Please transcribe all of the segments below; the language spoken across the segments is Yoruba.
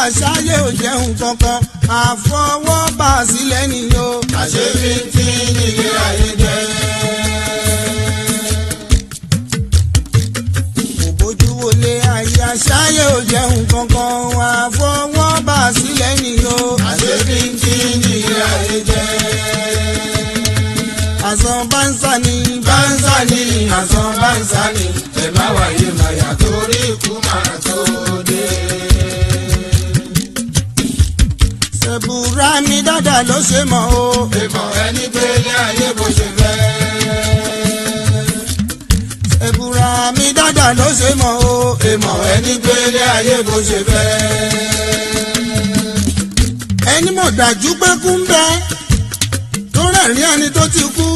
àṣàyè ò jẹun kankan àfọwọ́bà sílẹ̀ nìyó. àṣebí tí nílé ayé jẹ́. kò bójú wọlé ayé àṣàyè ò jẹun kankan àfọwọ́bà sílẹ̀ nìyó. àṣebí tí nílé ayé jẹ́. àsán bánsá ni bánsá ni àsán bánsá ni ẹ má wáyé màyà torí ikú máa tó dé. ṣẹ̀bùrà mi dáadáa ló ṣe mọ̀ o. ìmọ̀ ẹni gbélé ayé bó ṣe fẹ́. ṣẹ̀bùrà mi dáadáa ló ṣe mọ̀ o. ìmọ̀ ẹni gbélé ayé bó ṣe fẹ́. ẹni mọ̀ dájú pé kú ń bẹ tó rẹ̀rín ẹni tó ti kú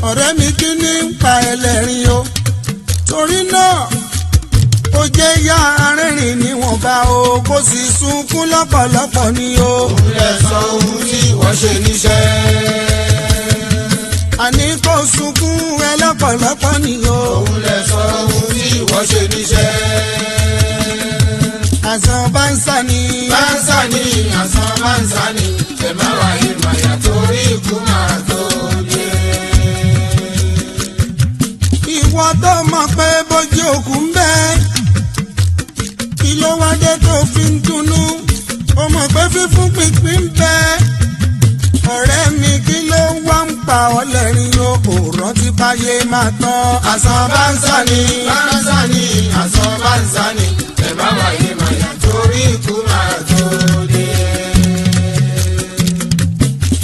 ọ̀rẹ́ mi kí ní ń pa ẹlẹ́rìn o. torí náà ó jẹ́ yá arẹ́rìn níwọ̀nba o kó sì sunkún lọ́pọ̀lọpọ̀ ni o. òun lè sọ ohun tí wọ́n ṣe níṣẹ́. àní kó sunkún ẹ lọ́pọ̀lọpọ̀ ni o. òun lè sọ ohun tí wọ́n ṣe níṣẹ́. àsán bánsá ni bánsá ni àsán bánsá ni ẹ má wáyé màyà torí ikú máa tó dé. ìwọ tó mọ̀ pé bójú òkú ń bẹ kí ló wá dé tó fi ń dunnú ó mọ̀ pé fífún pínpín ń bẹ ọ̀rẹ́ mi kí ló wá ń pa ọ́ lẹ́rìn o kò rántí báyé máa tán. àsán bánsá ni bánsá ni àsán bánsá ni ẹ má wáyé màyà torí ikú máa tó dé.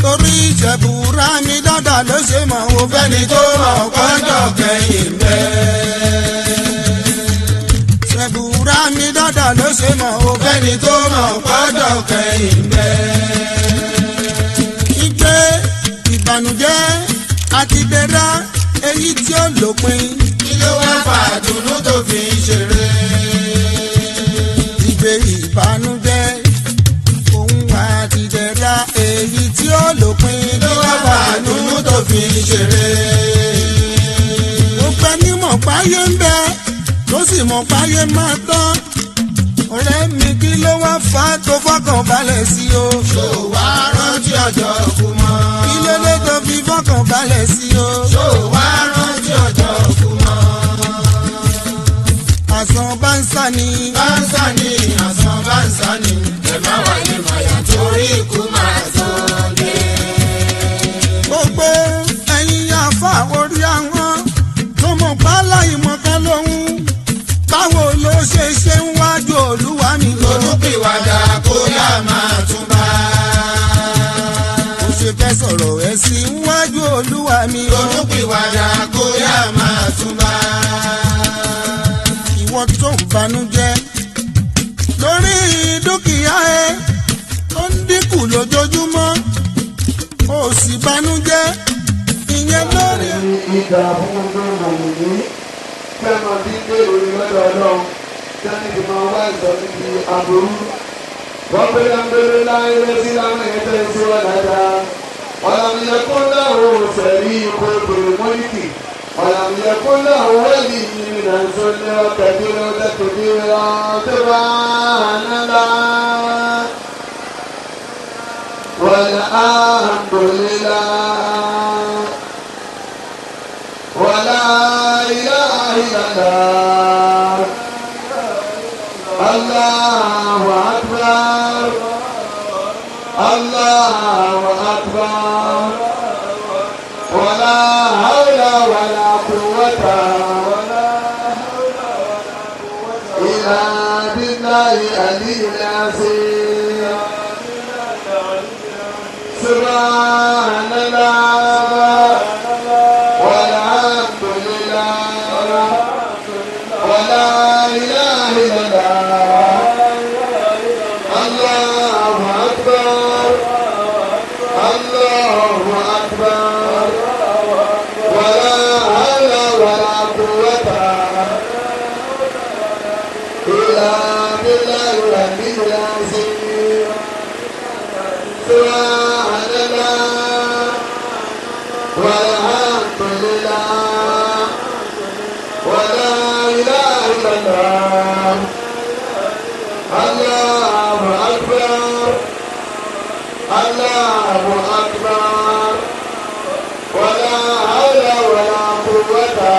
torí ìṣẹ̀bùrà mi dáadáa ló ṣe mọ̀ o fẹ́ni tó mọ̀ kọ́jọ́ kẹ́yìn bẹ́ẹ̀. ìṣẹ̀bùrà mi dáadáa ló ṣe mọ̀ o fẹ́ni tó mọ̀ kọ́jọ́ kẹ́yìn bẹ́ẹ̀. ìgbé ìbànújẹ́ àti dẹ́rá èyí tí ó lópin. kí ló wá fà dùnú tó fi ń ṣeré. ìgbé ìbànújẹ́ òun àti dẹ́rá èyí tí ó lópin. kí ló wá fà dùnú tó fi ń ṣeré. ó pẹ́ ní mọ̀ páyé ń bẹ tó sì mọ̀ páyé máa tán. ọ̀rẹ́ mi kí ló wá fà á tó fọkàn balẹ̀ sí o. ṣó wá rántí ọjọ́ kú mọ́. kí ló dé tó fi fọkàn balẹ̀ sí o. ṣó wá rántí ọjọ́ kú mọ́. àsán bánsá ni bánsá ni àsán bánsá ni ẹ má wáyé màyà torí ikú máa tó dé. gbogbo ẹ̀yin àfa orí àwọn tó mọ̀ pálá ìmọ̀kan lóhun báwo ló ṣe ń wájú olúwa mi lọ. olùpìwàdà kó yá máa tún bá. ó ṣe fẹ́ sọ̀rọ̀ ẹ̀ sí wájú olúwa mi lọ. olùpìwàdà kó yá máa tún bá. ìwọ tó ń banújẹ́ lórí dúkìá ẹ tó ń dínkù lójoojúmọ́ ó sì banújẹ́ ìyẹn lórí. ìgbà fún gbogbo ìwòye fẹ́ràn bí gbèrò lọ́dọ̀ ọlọ́run sani ti máa wá ìsọ níbi àbúrú. wọ́n pé láńgbèrè láyé lẹ́sí láwọn ẹ̀jẹ̀ sí wọn dáadáa. ọ̀làmìyẹ kó láwọn òṣèré ikọ̀ ìbèrè mọ́lìkì. ọ̀làmìyẹ kó láwọn wẹ́lì ìrìnà ìṣọ̀lẹ̀ ọ̀kẹ́bíyẹ ọ̀dẹ́kẹ́bíyẹ ọ̀dẹ́bà nàlá. walhamdulillah wala ilaha illallah. Allahu akbar. Allahu akbar. Wala hawla wala quwwata illa billahi aliyyil azim. Subhanallah walhamdulillah wala ilaha illallah. Allahu akbar. Allahu akbar. Wala hawla wala quwwata illa billahi aliyyil azim. Subhanallah Allahu akbar wala hawla wala quwwata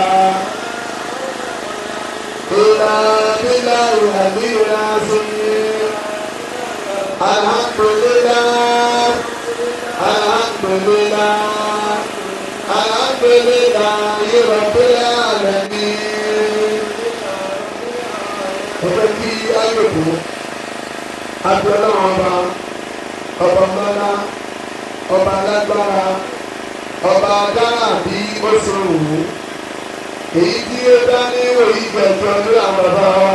illa billahi al-aliyyil azim. Alhamdulillah, alhamdulillah, alhamdulillahi rabbil alamin. Mo fẹ́ kí ayọ̀kú abiola ọba mọ́lá ọba alágbára ọba dára bí ó ṣe wù ú èyí tí ó dá ní òyì gbẹ̀jọ lórí àwọn bàbá wa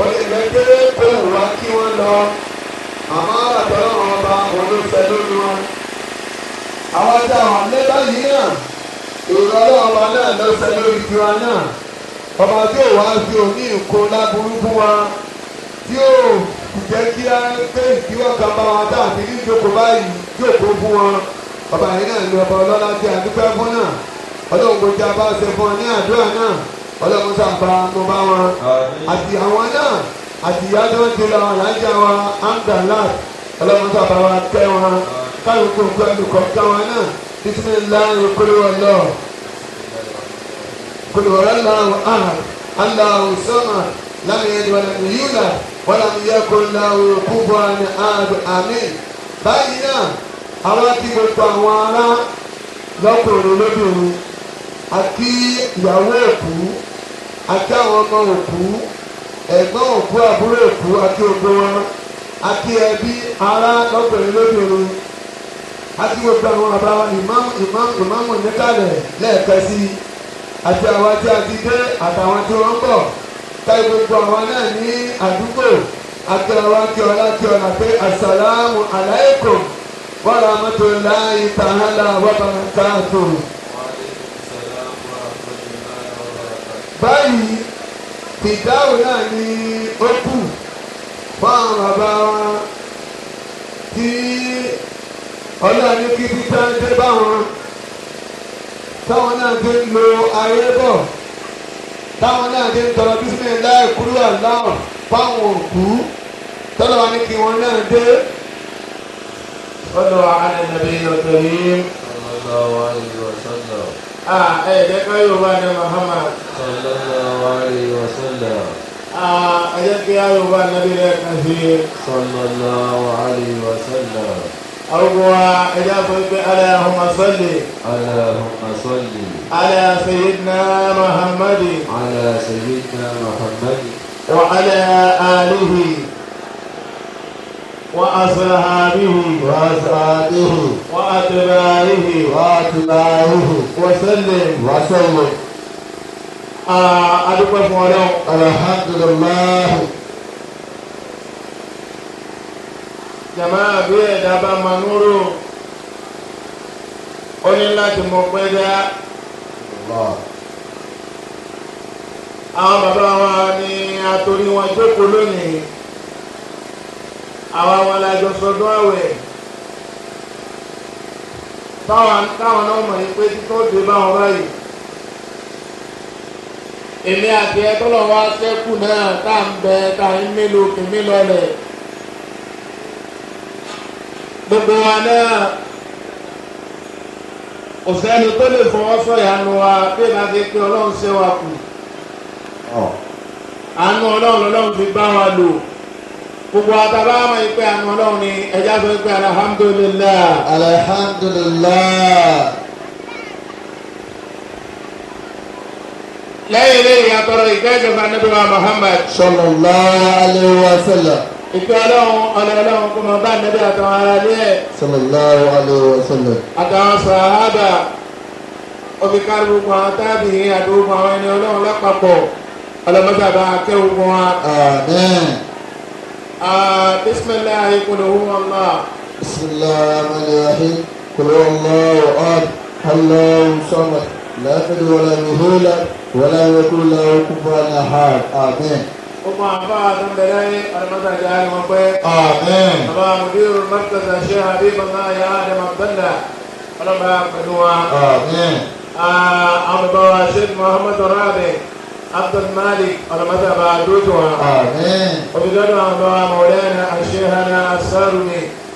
ọ̀lẹ́gbẹ̀kẹ́rẹ́ kò wù wá kí wọ́n lọ àmọ́ àtọ́lọ́ ọba olóṣèlú lórí wọn. Àwọn tí àwọn lẹ́bàá yìí náà ìrọ̀lẹ́ ọba náà lọ́sẹ̀ lórí tiwa náà ọba tí ò wá fi òní ìkó láburú fún wa tí ò jẹ́ kí á gbé ìdíwọ́ kan bá wa tá àti ní ìjókòó báyìí jókòó fún wọn. Ọba yìí náà ní ọba ọlọ́lá tí a dúpẹ́ fún náà ọlọ́run kò jẹ́ abá ṣe fún ọ ní àdúrà náà ọlọ́run sábà mo bá wọn àti àwọn náà àti ìyá tó ń ti lọ àlájá wa amdalat ọlọ́run sábà wa kẹ́ wọn káyọ̀ kó pẹ̀lú kọ̀ọ̀kan wọn náà bisimilahi kulúwọ̀lọ́ kulúwọ̀lọ́ ahad Allahu samad lam yalid wa lam yulad wa lam yakun lahu kufuwan ahad àmín. Báyìí náà àwọn kí gbogbo àwọn ará lọ́kùnrin lóbìnrin àti ìyàwó òkú àti àwọn ọmọ òkú ẹ̀gbọ́n òkú àbúrò òkú àti ògbó wọn àti ẹbí ará lọ́kùnrin lóbìnrin àti gbogbo àwọn bàbá wa ìmáàmù níkàlẹ̀ lẹ́ẹ̀kan sí i àti àwọn tí a ti dé àtàwọn tí wọ́n ń bọ̀ táyé gbogbo àwọn náà ní àdúgbò àti àwọn kí ọlá pé assalamu alaikum wa rahmatullahi ta'ala wa barakatuh. Báyìí ìdáhùn náà ni ó kù fún àwọn bàbá wa tí ọlọ́ọ̀ni kí títà ń dé báwọn táwọn náà ti ń lo ayé bọ̀ táwọn náà ti ń tọrọ bismillah kúrú àláwọ̀ fáwọn òkú tọ́lọ̀ wa ní kí wọ́n náà dé. Sallu ala nabiyyil karim. Sallallahu alaihi wasallam. Ẹ̀ẹ́dẹ́ ká Yorùbá ní Muhammad. Sallallahu alaihi wasallam. Ẹ̀jẹ̀ kí Yorùbá nàbí rẹ̀ kan sí. Sallallahu alaihi wasallam. Àwọn ẹ̀jẹ̀ sọ pé Allahumma salli. Allahumma salli. Ala sayyidina Muhammadin. Ala sayyidina Muhammadin. Wa ala alihi. Wa ashabihi. Wa ashabihi. Wa atba'ihi. Wa atba'ihi. Wa sallim. Wa sallim. Adúpẹ́ fún Ọlọ́run. Alhamdulillah. Jàmáà bí ẹ̀dá bá máa núrò ó ní láti mọ pé dá. Àwọn bàbá wa ni àtòrí wọn jókòó lónìí. Àwa wọn lájọ sọdún àwẹ̀. Táwọn náà mọ̀ ní pé títọ́ dé báwọn báyìí. Èmi àti ẹ tọ́lọ̀ wá sẹ́kù náà tá à ń bẹ tá à ń mélòó kìíní lọlẹ̀. Gbogbo wa náà kò sẹ́ni tó lè fọwọ́ sọ̀yà nu wa bí ìlà ti pé Ọlọ́run ṣe wa kù. Àánú Ọlọ́run lọ́lọ́run fi bá wa lò. Gbogbo àtàbá máa ń pè àánú Ọlọ́run ni ẹja sọ pé alhamdulillah. Alhamdulillah. Lẹ́yìn lẹ́yìn àtọ̀rọ̀ ìkẹ́jọba Ànábì wa Muhammad. Sallallahu alaihi wasallam. Ìpè Ọlọ́run kò mọ̀ bá Ànábì àtàwọn ará ilé ẹ̀. Sallallahu alaihi wasallam. Àtàwọn sàhábà omi kárí gbogbo àwọn tábìlì àti gbogbo àwọn ẹni Ọlọ́run lápapọ̀ ọlọ́mọdàbà akẹ́wò wọn wa. Amen. Bismillahi qul huwallah. Bismillahir rahmanir rahim. Qul huwallahu ahad. Allahu samad. Lam yalid wa lam yulad wa lam yakul lahu kufuwan ahad. Amen. Gbogbo àbá àtúndẹ̀lẹ́ ọlọ́mọdàjà ni wọ́n pẹ́. Amen. Bàbá Mudiru Markaz Sheikh Habibullah ya Adam Abdallah ọlọ́mọdà pẹ̀lú wa. Amen. Àwọn bàbá wa Sheikh Muhammad Rabi Abdul Malik ọlọ́mọdàbà dójú wa. Amen. وبدأنا مع مولانا الشيخنا السارمي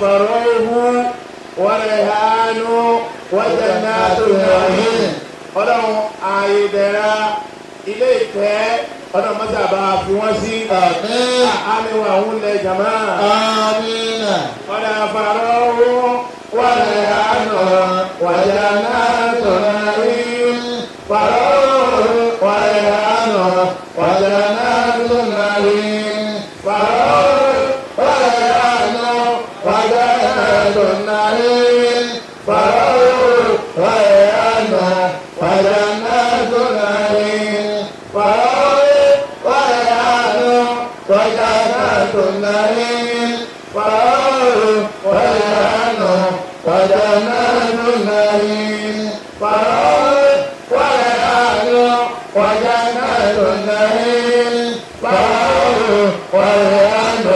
فروه وريحان وجنات نعيم ọlọ́run ààyè ìdẹ̀ra ilé ìtẹ́ ọlọ́run mọ́sá bá fi wọ́n sí àmì wà ń lẹ jàmá ọ̀dà fàrọ̀wọ́ wàlẹ̀ àná wàjà náà tọ̀nà rí fàrọ̀wọ́ wàlẹ̀ àná wàjà náà tọ̀nà rí fàrọ̀wọ́ wàlẹ̀ àná wàjà náà tọ̀nà rí fàrọ̀wọ́ wàlẹ̀ àná. وجنات نعيم فروح وريحان وجنات نعيم فروح وريحان وجنات نعيم فروح وريحان وجنات نعيم فروح وريحان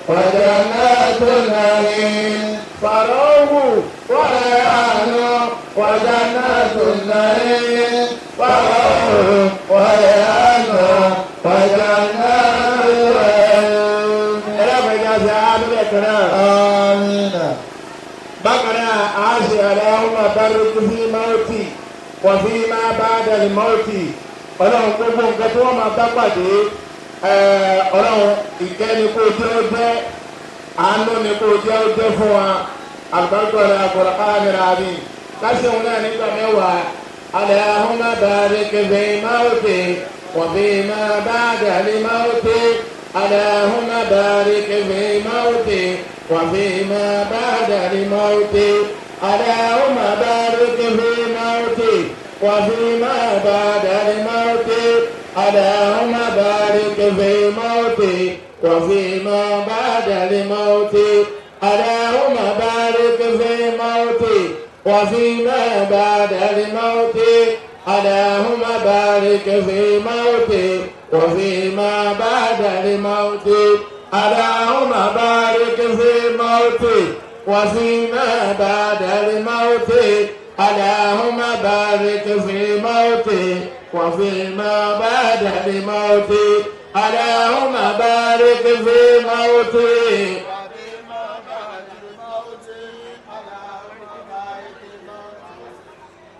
وجنات نعيم فروح وريحان وجنات النعيم فروح وريحان وجنات النعيم. آمين. بقنا عاشي اللهم بارك في موتي وفيما بعد الموت. ọlọ́run gbogbo nǹkan tí wọ́n máa bá pàdé ọlọ́run ìkẹ́ ni kò jẹ́ ó jẹ́ àánú ni kò jẹ́ ó jẹ́ fún wa àgbàdo rẹ̀ àkùrọ̀ káàmìrà àbí. kásìwọ̀n náà nígbà mẹ́wàá Allahumma barik fi mawti wa fima ba'da al-mawti Allahumma barik fi mawti wa fima ba'da al-mawti Allahumma barik fi mawti wa fima ba'da al-mawti Allahumma barik fi mawti wa fima ba'da al-mawti Allahumma barik fi mawti وفيما بعد الموت اللهم بارك في موتي وفيما بعد الموت اللهم بارك في موتي وفيما بعد الموت اللهم بارك في موتي وفيما بعد الموت اللهم بارك في موتي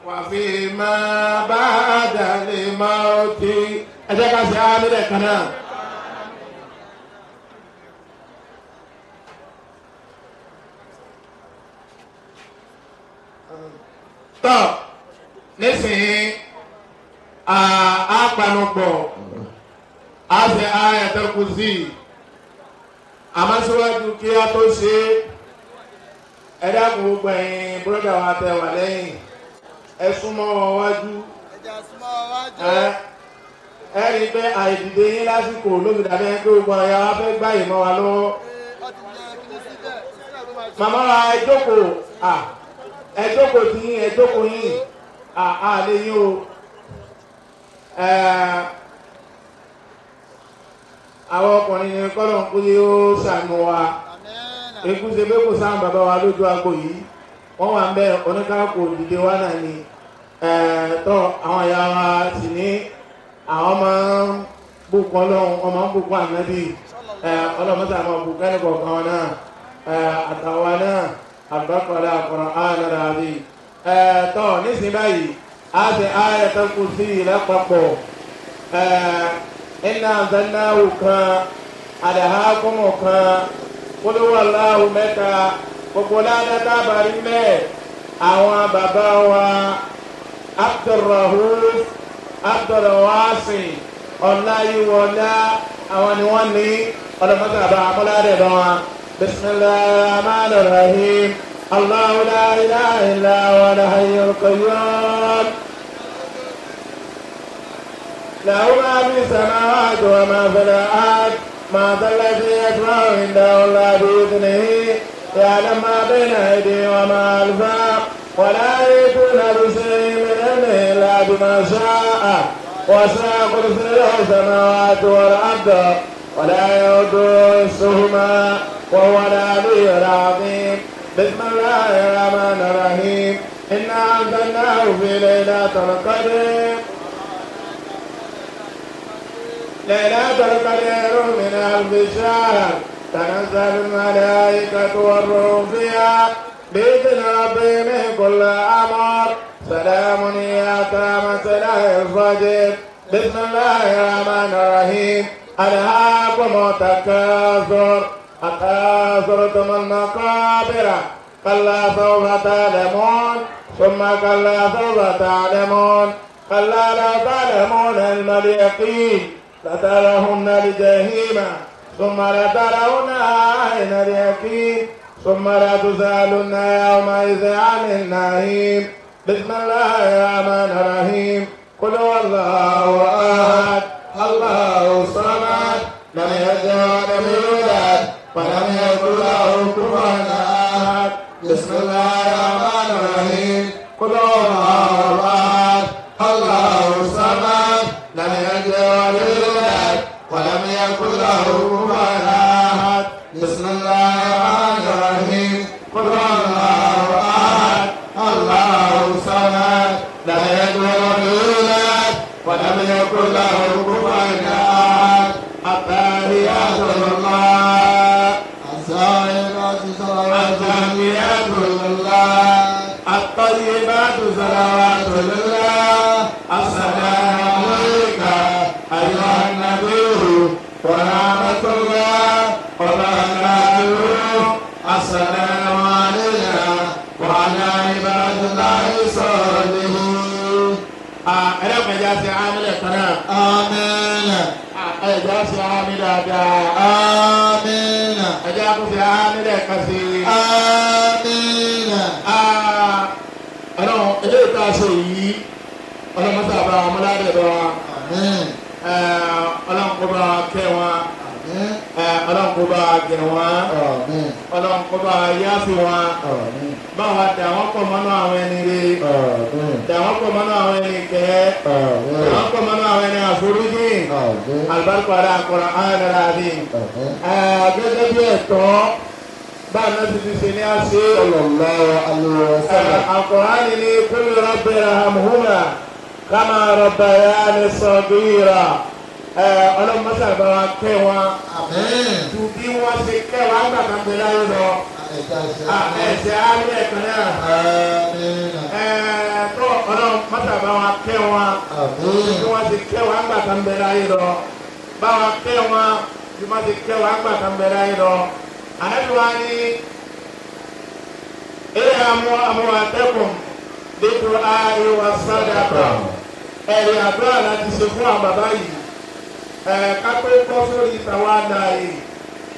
وفيما بعد الموت أجاك سامي لكنا tọ́ nísìnyí àpanupọ̀ a ṣe Ayatul Kursi àmọ́ síwájú kí a tó ṣe ẹ dákun gbogbo ẹ̀yin búrọ́dà wa tẹ wà lẹ́yìn ẹ súnmọ́ wájú ẹ rí i pé àìdìde yín lásìkò lóbi dàbí ẹni pé gbogbo ọ̀yà wa fẹ́ gbá ìmọ̀ wa lọ́wọ́. màmá wa ẹ jókòó tí yín ẹ jókòó yín lè yín o. àwọn ọkùnrin ní kọ́lọ̀ ń kú yóò ṣàánú wa ikú ṣe pé kò sáà bàbá wa lójú agbo yìí wọ́n wà ń bẹ oníkàkò dìde wa náà ni tọ́ àwọn ìyá wa sì ní àwọn máa ń bùkún ọlọ́run ọmọ ń bùkún ànábì ọlọ́mọdé àwọn bùkún ẹnì kọ̀ọ̀kan wọn náà àtàwọn náà àlùbákọ̀ọ́lá Al-Qur'an al-Azim tọ́ nísìnyí báyìí a ti Ayatul Kursi lápapọ̀ inna anzalnahu kan alahaakumu kan qul huwallahu mẹ́ta gbogbo ládàtà bàrí mẹ́ àwọn bàbá wa Abdulrahuf Abdulwasi ọláyíwọlá àwọn ni wọ́n ní ọlọ́mọdé àbá amúládé lọ wọn bismillahir rahmanir rahim Allahu la ilaha illa huwal hayyul qayyum له ما في السماوات وما في الأرض ما ذا الذي يشفع عنده إلا بإذنه يعلم ما بين أيديهم وما خلفهم ولا يحيطون بشيء من علمه إلا بما شاء وسع كرسيه السماوات والأرض ولا يؤوده حفظهما وهو العلي العظيم بسم الله الرحمن الرحيم إنا أنزلناه في ليلة القدر ليلة القدر من ألف شهر تنزل الملائكة والروح فيها بإذن ربهم من كل أمر سلام هي حتى مطلع الفجر بسم الله الرحمن الرحيم ألهاكم التكاثر حتى زرتم المقابر كلا سوف تعلمون ثم كلا سوف تعلمون كلا لا تعلمون علم اليقين لترون الجحيم ثم لترونها عين اليقين ثم لتسألن يومئذ عن النعيم بسم الله الرحمن الرحيم قل هو الله أحد الله الصمد لم يلد ولم يولد ولم يكن له كفوا أحد بسم الله الرحمن الرحيم قل هو الله أحد الله الصمد لم يلد ولم يولد ولم يكن له كفوا أحد بسم الله الرحمن الرحيم قل هو الله أحد الله الصمد لم يلد ولم يولد ولم يكن له كفوا أحد التحيات لله الزاكيات لله الطيبات صلوات لله السلام عليك أيها النبي ورحمة الله وبركاته السلام علينا وعلى عباد الله الصالحين. أنا مجازي عامل القناة. آمين. أجازي عامل أداء. آمين. أجازي عامل كثير. آمين. أنا إلى كاسي أنا مسافر عملا دوا. آمين. أنا كبا كوا. Ọlọ́run kó bá gẹ̀ wọ́n, Ọlọ́run kó bá yáfi wọn, báwa dà wọ́n pọ̀ mọ́nú àwọn ẹni rere, dà wọ́n pọ̀ mọ́nú àwọn ẹni kẹ́, dà wọ́n pọ̀ mọ́nú àwọn ẹni àforíjì, àlùbáríkà Al-Qur'an al-Azim. Gẹ́gẹ́ bí ẹ̀tọ́ bá a náà ti ṣe ní àṣẹ Al-Qur'an ní qul rabbi irhamhuma kama rabbayani saghira. Ọlọ́run mọ́sá bá wa kẹ́ wọn ju bí wọ́n ṣe kẹ́ wọn àgbà kan pẹ̀lú ayé lọ ẹ̀sẹ̀ ayé ẹ̀kan náà tó Ọlọ́run mọ́sá bá wa kẹ́ wọn ju bí wọ́n ṣe kẹ́ wọn àgbà kan pẹ̀lú ayé lọ bá wa kẹ́ wọn ju bí wọ́n ṣe kẹ́ wọn àgbà kan pẹ̀lú ayé lọ. Ànábì wa ní ilé àmọ́ àtẹ́kùn dídú ayé wa sàdákà ẹ̀rí àdúrà láti ṣe fún àwọn bàbá yìí. Kápẹ́ kọ́ sórí ìtàwọn àdáyé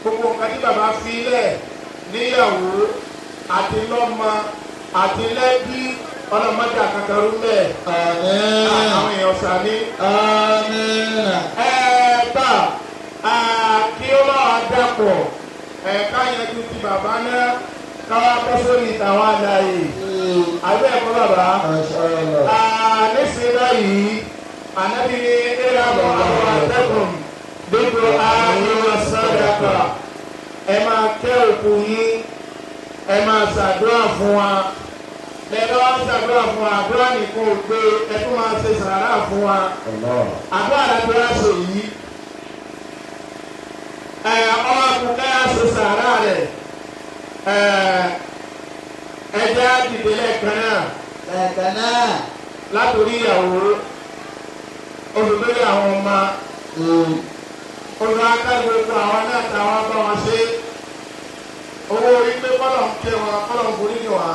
gbogbo nǹkan tí bàbá fi lẹ̀ níyàwó àti lọ́mọ àti lẹ́bí ọlọ́mọdé àkàkàrú mẹ́ àwọn èèyàn sàmí. Kí ó máa dàpọ̀ káyanjú ti bàbá náà káwá kọ́ sórí ìtàwọn àdáyé àbí ẹ̀kọ́ bàbá nísìnyí báyìí. Ànábì ní ìlànà àwọn àtẹ́kùn dípò ààyè sàdákà ẹ máa kẹ́ òkú yín ẹ máa ṣàdúrà fún wa lẹ́nu wá ṣàdúrà fún wa àdúrà nìkan ò gbé ẹ tún máa ṣe sàrà fún wa àdúrà làdúrà ṣe yìí ọmọ akùnkẹ́ yà ṣe sàrà rẹ̀ ẹjẹ́ àdìdè lẹ́ẹ̀kan náà látòrí ìyàwó. Olùdókè àwọn ọmọ olùwàkàgbé fún àwọn náà táwọn bá wọn ṣe owó orí pé kọ́lọ̀ ń ké wọn kọ́lọ̀ ń borí ni wọn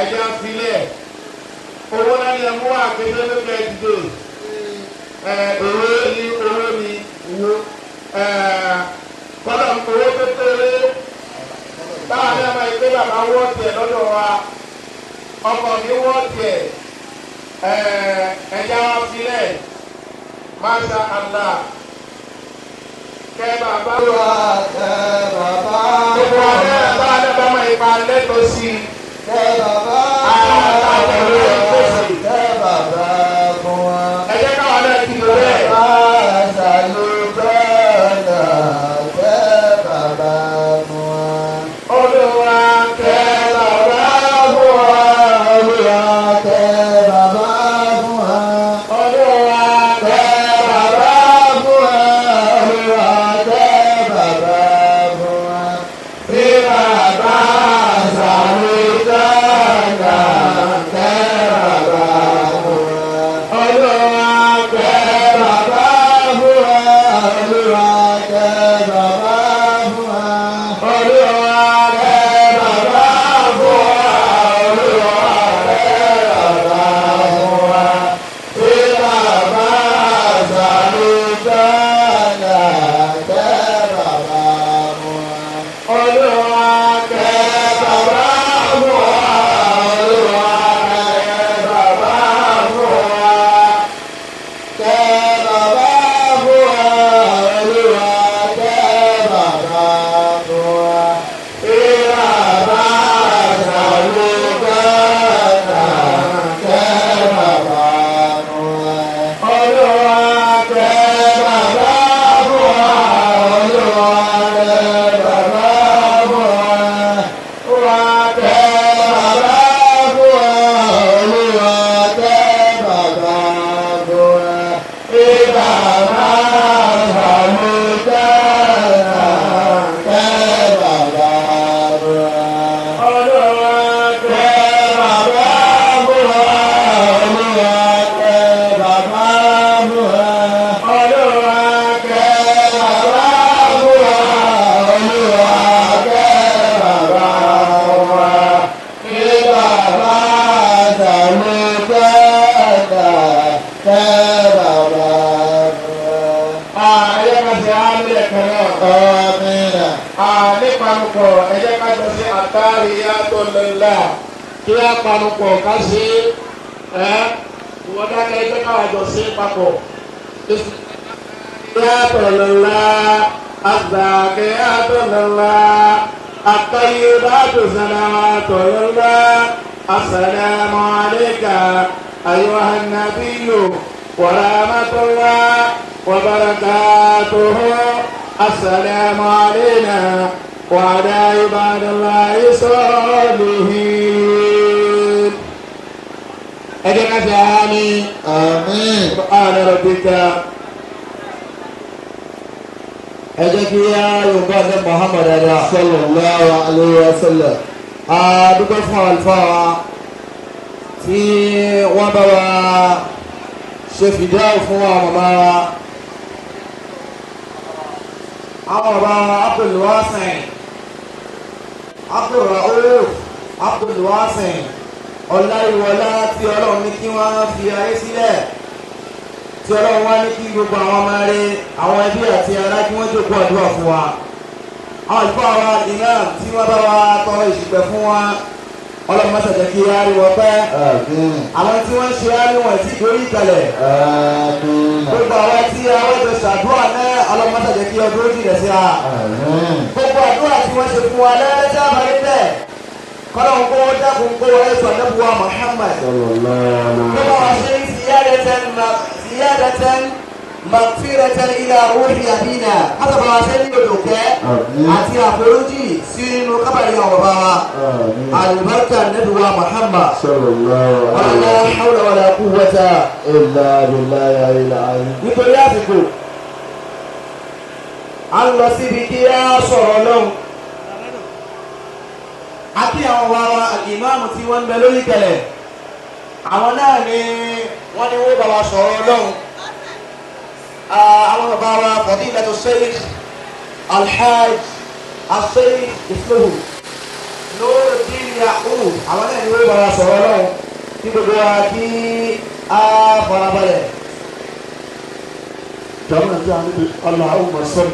ẹ̀jẹ̀ ń filẹ̀ owó náà ni ẹ mú wá kéde lókè ẹ̀dìdè owó ní owó ní owó kọ́lọ̀ ń owó kékeré táwọn náà máa ń gbé bàbá wọ́ tiẹ̀ lọ́dọ̀ wa ọkọ̀ mi wọ́ tiẹ̀. Ẹja wa filẹ̀ Masha Allah kẹ́ bàbá wa gbogbo ọ̀rẹ́ bá dábàá máa ipa lẹ́tọ̀ọ́ sí i kẹ́ bàbá àtàwọn ẹ̀kọ́ sí i kẹ́ bàbá fún wa ẹ̀jẹ̀ káwọn náà ti lò bẹ́ẹ̀. Baba àtàhíyàtò lillah kí á panupọ̀ ká ṣe ìwọ́n dákẹ́ ẹgbẹ́ káwá jọ sí papọ̀. àtàhíyàtò lillah àzàkíyàtò lillah àtàyíbàtò salawatò lillah assalamu alayka ayyuhan nabiyyu wa rahmatullah wa barakatuhu. السلام علينا وعلى عباد الله الصالحين. أجل آمين آمين. سبحان ربك. أجل يا يوم محمد صلى الله عليه وسلم. adúgbò fún àlùfáà tí wọ́n bá wa ṣe fìdáwò fún àwọn màmá wa. àwọn bàbá Abdulwasin Abdulrauf Abdulwasin ọláyíwọlá tí ọlọ́run ní kí wọ́n fi ayé sílẹ̀ tí ọlọ́run wá ní kí gbogbo àwọn ọmọ rẹ̀ àwọn ẹbí àti ará kí wọ́n jókòó àdúrà fún wa. àwọn àlùfáà wa imam tí wọ́n bá wa tọrọ ìṣìpẹ̀ fún wa ọlọ́run máa ṣàjẹ́ kí á rí wọn pẹ́. àwọn tí wọ́n ń ṣe á rí wọn tí ìdórí ìkàlẹ̀. gbogbo àwọn tí àwọn ìjọ ṣàdúrà náà ọlọ́run máa ṣàjẹ́ kí ọdún ó jìnà sí wa. gbogbo àdúrà tí wọ́n ṣe fún wa lẹ́yìn tí a bá rí bẹ́ẹ̀ kọ́lọ́run kó wọ́n dákun kó wọ́n ẹ̀sùn àdébùwà Muhammad. kó wọ́n ṣe ziyadatan magfiratan ila ruhi abina kásàbà wa ṣe ní òdòkẹ́ àti àforíjì sínú kábàrí àwọn bàbá wa alibarika nabiwa Muhammad wala hawla wala quwwata illa billahi al-ali. nítorí àsìkò a ń lọ síbi kí á sọ̀rọ̀ lọ́hùn àti àwọn wa ìmáàmù tí wọ́n ń bẹ lórí kẹlẹ̀ àwọn náà ni wọ́n ní wọ́n bá wa sọ̀rọ̀ lọ́hùn. àwọn bàbá wa fadilatu Sheikh Alhaj Sheikh ismuhu Nuruddin Yaqub àwọn náà ni wọ́n bá wa sọ̀rọ̀ lọ́hùn kí gbogbo wa kí á farabalẹ̀. جمع جانب اللهم صل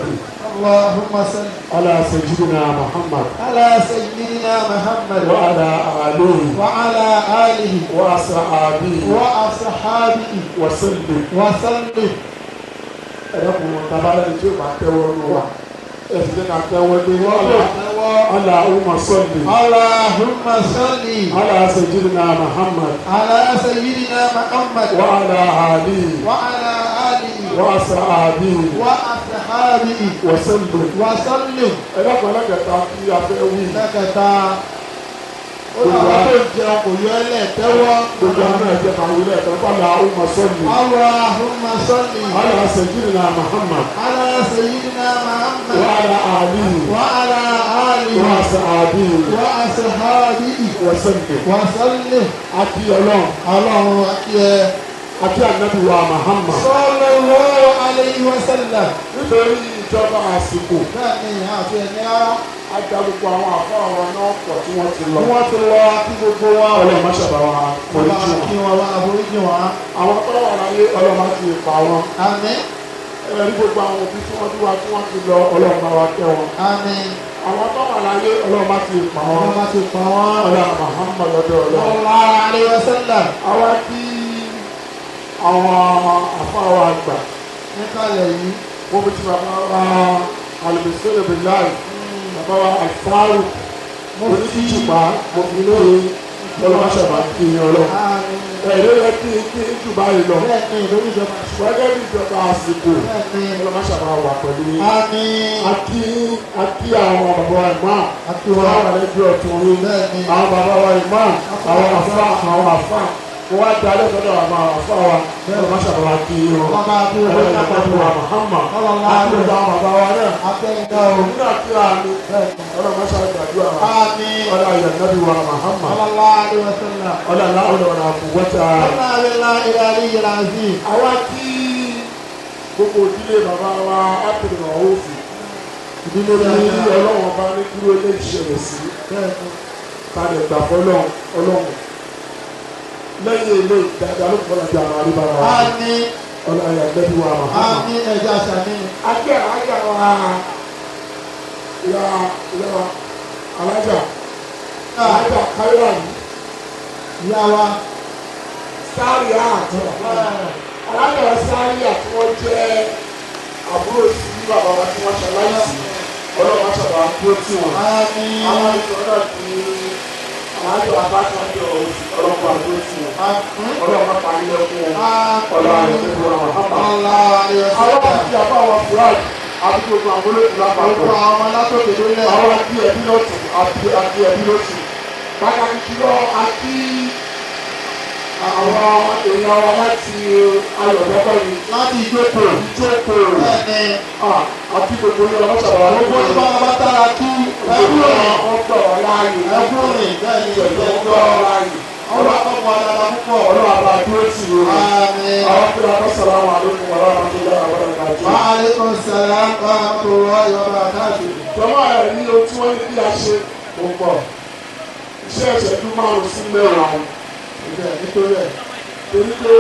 اللهم صل على سيدنا محمد على سيدنا محمد وعلى آله وعلى آله وأصحابه وأصحابه وسلم. وسلم. ẹ̀rọ̀kùn tabalẹ̀ tí ó bá tẹ́wọ́ ní wa ẹ̀sìn ká tẹ́wọ́ ní wa اللهم صل اللهم صل على سيدنا محمد على سيدنا محمد وعلى آله وعلى آله وأصحابه وأصحابه وسلم. وسلم. ẹ̀rọ̀kùn ẹlẹ́kẹta kí a fẹ́ wí. lẹ́kẹ̀ta olùwà tó jẹun kò yọ ẹlẹ́ tẹ́wọ́. gbogbo àwọn ẹ̀jẹ̀ kan wílẹ̀ ẹ̀tọ́ اللهم صل اللهم صل على سيدنا محمد على سيدنا محمد وعلى آله وعلى آله وأصحابه وأصحابه وسلم. وسلم. àti ọlọ́run ọlọ́run àti ẹ. àti ànábì wa Muhammad. sallallahu alayhi wa sallam. nítorí ìjọba àsìkò bẹ́ẹ̀ ni àti ẹni á. ajaluku àwọn àfọ àwọn náà pọ̀ tí wọ́n ti lọ. wọ́n ti lọ kí gbogbo wa. ọlọ́run má ṣàbà wa foríjì kí wọn. wọn wá foríjì wọn. àwọn tó wà láyé ọlọ́run má ti pa wọn. àmín. ẹ̀rí gbogbo àwọn òbí tí wọ́n bí wa tí wọ́n ti lọ ọlọ́run má wa kẹ́ wọn. àmín. àwọn tó wà láyé ọlọ́run má ti pa wọn. wọ́n bá ti pa wọ́n. ọlọ́run Muhammad lọ́dọ̀ ọlọ́run. sallallahu alayhi wa sallam. àwa kí àwọn àfọ àwọn àgbà níkàlẹ̀ yìí. wọ́n fi ti bàbá wa alùpùpù bíláì bàbá wa alfaaru oníṣìṣùpá mo fi lóye ọlọ́mọṣẹ́bà kí ni ọlọ́run. àmín. ẹ̀rọ yẹ kí jù báyìí lọ. bẹ́ẹ̀ ni lórí ìjọba. gẹ́gẹ́ bí ìjọba àsìkò bẹ́ẹ̀ ni. ọlọ́mọṣẹ́bà wà pẹ̀lú yín. àmín. akí àwọn bàbá wa imam àti wọn wọn. wà lẹ́gbẹ̀ẹ́ ọ̀tún yín. bẹ́ẹ̀ ni. àwọn bàbá wa imam àwọn àfa wọ́n wá darí ọ̀dọ̀ àwọn àfa wa ọlọ́mọṣẹ́bà wà kí yín wọn. wọ́n máa bí owó ẹ̀rọ kápá ìjọba wa Muhammad àti ọ̀dọ̀ àwọn bàbá wa náà. afẹ́yìndá o. nígbà tí a ní ọlọ́mọṣẹ́bà gbàdúrà wa. àmín. ọlá ìyànnábí wa Muhammad sallallahu alayhi wa sallam. ọlá láwọn ọ̀nà àkùwọ́ta. ọlá àbẹ̀lá ìlàlí ìlàzí. àwa kí gbogbo ìdílé bàbá wa ápèrè ọ̀hófì ìdílé ní ọlọ́wọ́n bá ní kúrò ilé ìṣẹ̀lẹ̀ sí tàbí gbà fọlọ́run ọlọ́run lẹ́yìn ilé ìdájọ́ ló fọlọ́ bí àwọn àríbára wa àmín. ọlá ìyànnábí wa Muhammad. àmín. ẹja sàmì. akẹ́ àjà wa ya alájà alájà káyọ̀ yìí ìyá wa. sáré àtọ̀ alájà sáré àti wọ́n jẹ́ àbúrò sí bàbá wa tí wọ́n ṣaláìsí ọlọ́wọ́ ṣàbà tó tí wọn. àwọn ìṣòro náà ti alájọ abájọ ọlọ́pàá tó tí wọn. ọlọ́wọ́ parí lẹ́kún wọn. ọlọ́wọ́ àyẹ̀kẹ́ wọn àwọn àpá. àwọn ti àbá wọn fúláì àti gbogbo àwọn olóòtú lápapọ̀. gbogbo àwọn alátòkè lólẹ̀. àwọn àti ẹbí lọ́tù àti ẹbí lọ́tù. pàtàkì jùlọ àti àwọn èèyàn wa láti ayọ̀dẹ́kọ̀ ni. láti ìjókòó. bẹ́ẹ̀ni. àti gbogbo ní ọlọ́pàá ṣàbàwá ló gbogbo ìgbà wọn bá tára kí ẹkúrìn. ọgbà ọ̀láyè. ẹkúrìn bẹ́ẹ̀ni ọgbà ọ̀láyè. ọlọ́ àkọ́kọ́ adára púpọ̀. ọlọ́wọ́ àbá dúró tì í. àmín. àwọn kí wọn sọ̀rọ̀ àwọn àlejò wọn lọ́wọ́ àti ìjọba àwọn ọ̀rẹ́ àjọ. wa alaikum salaam wa rahmatullahi wa barakatuh. jọ̀wọ́ ẹ̀ ní ohun tí wọ́n ní kí a ṣe kò pọ̀. iṣẹ́ ìṣẹ́jú márùn-ún sí mẹ́wàá nítorí ẹ̀. torí pé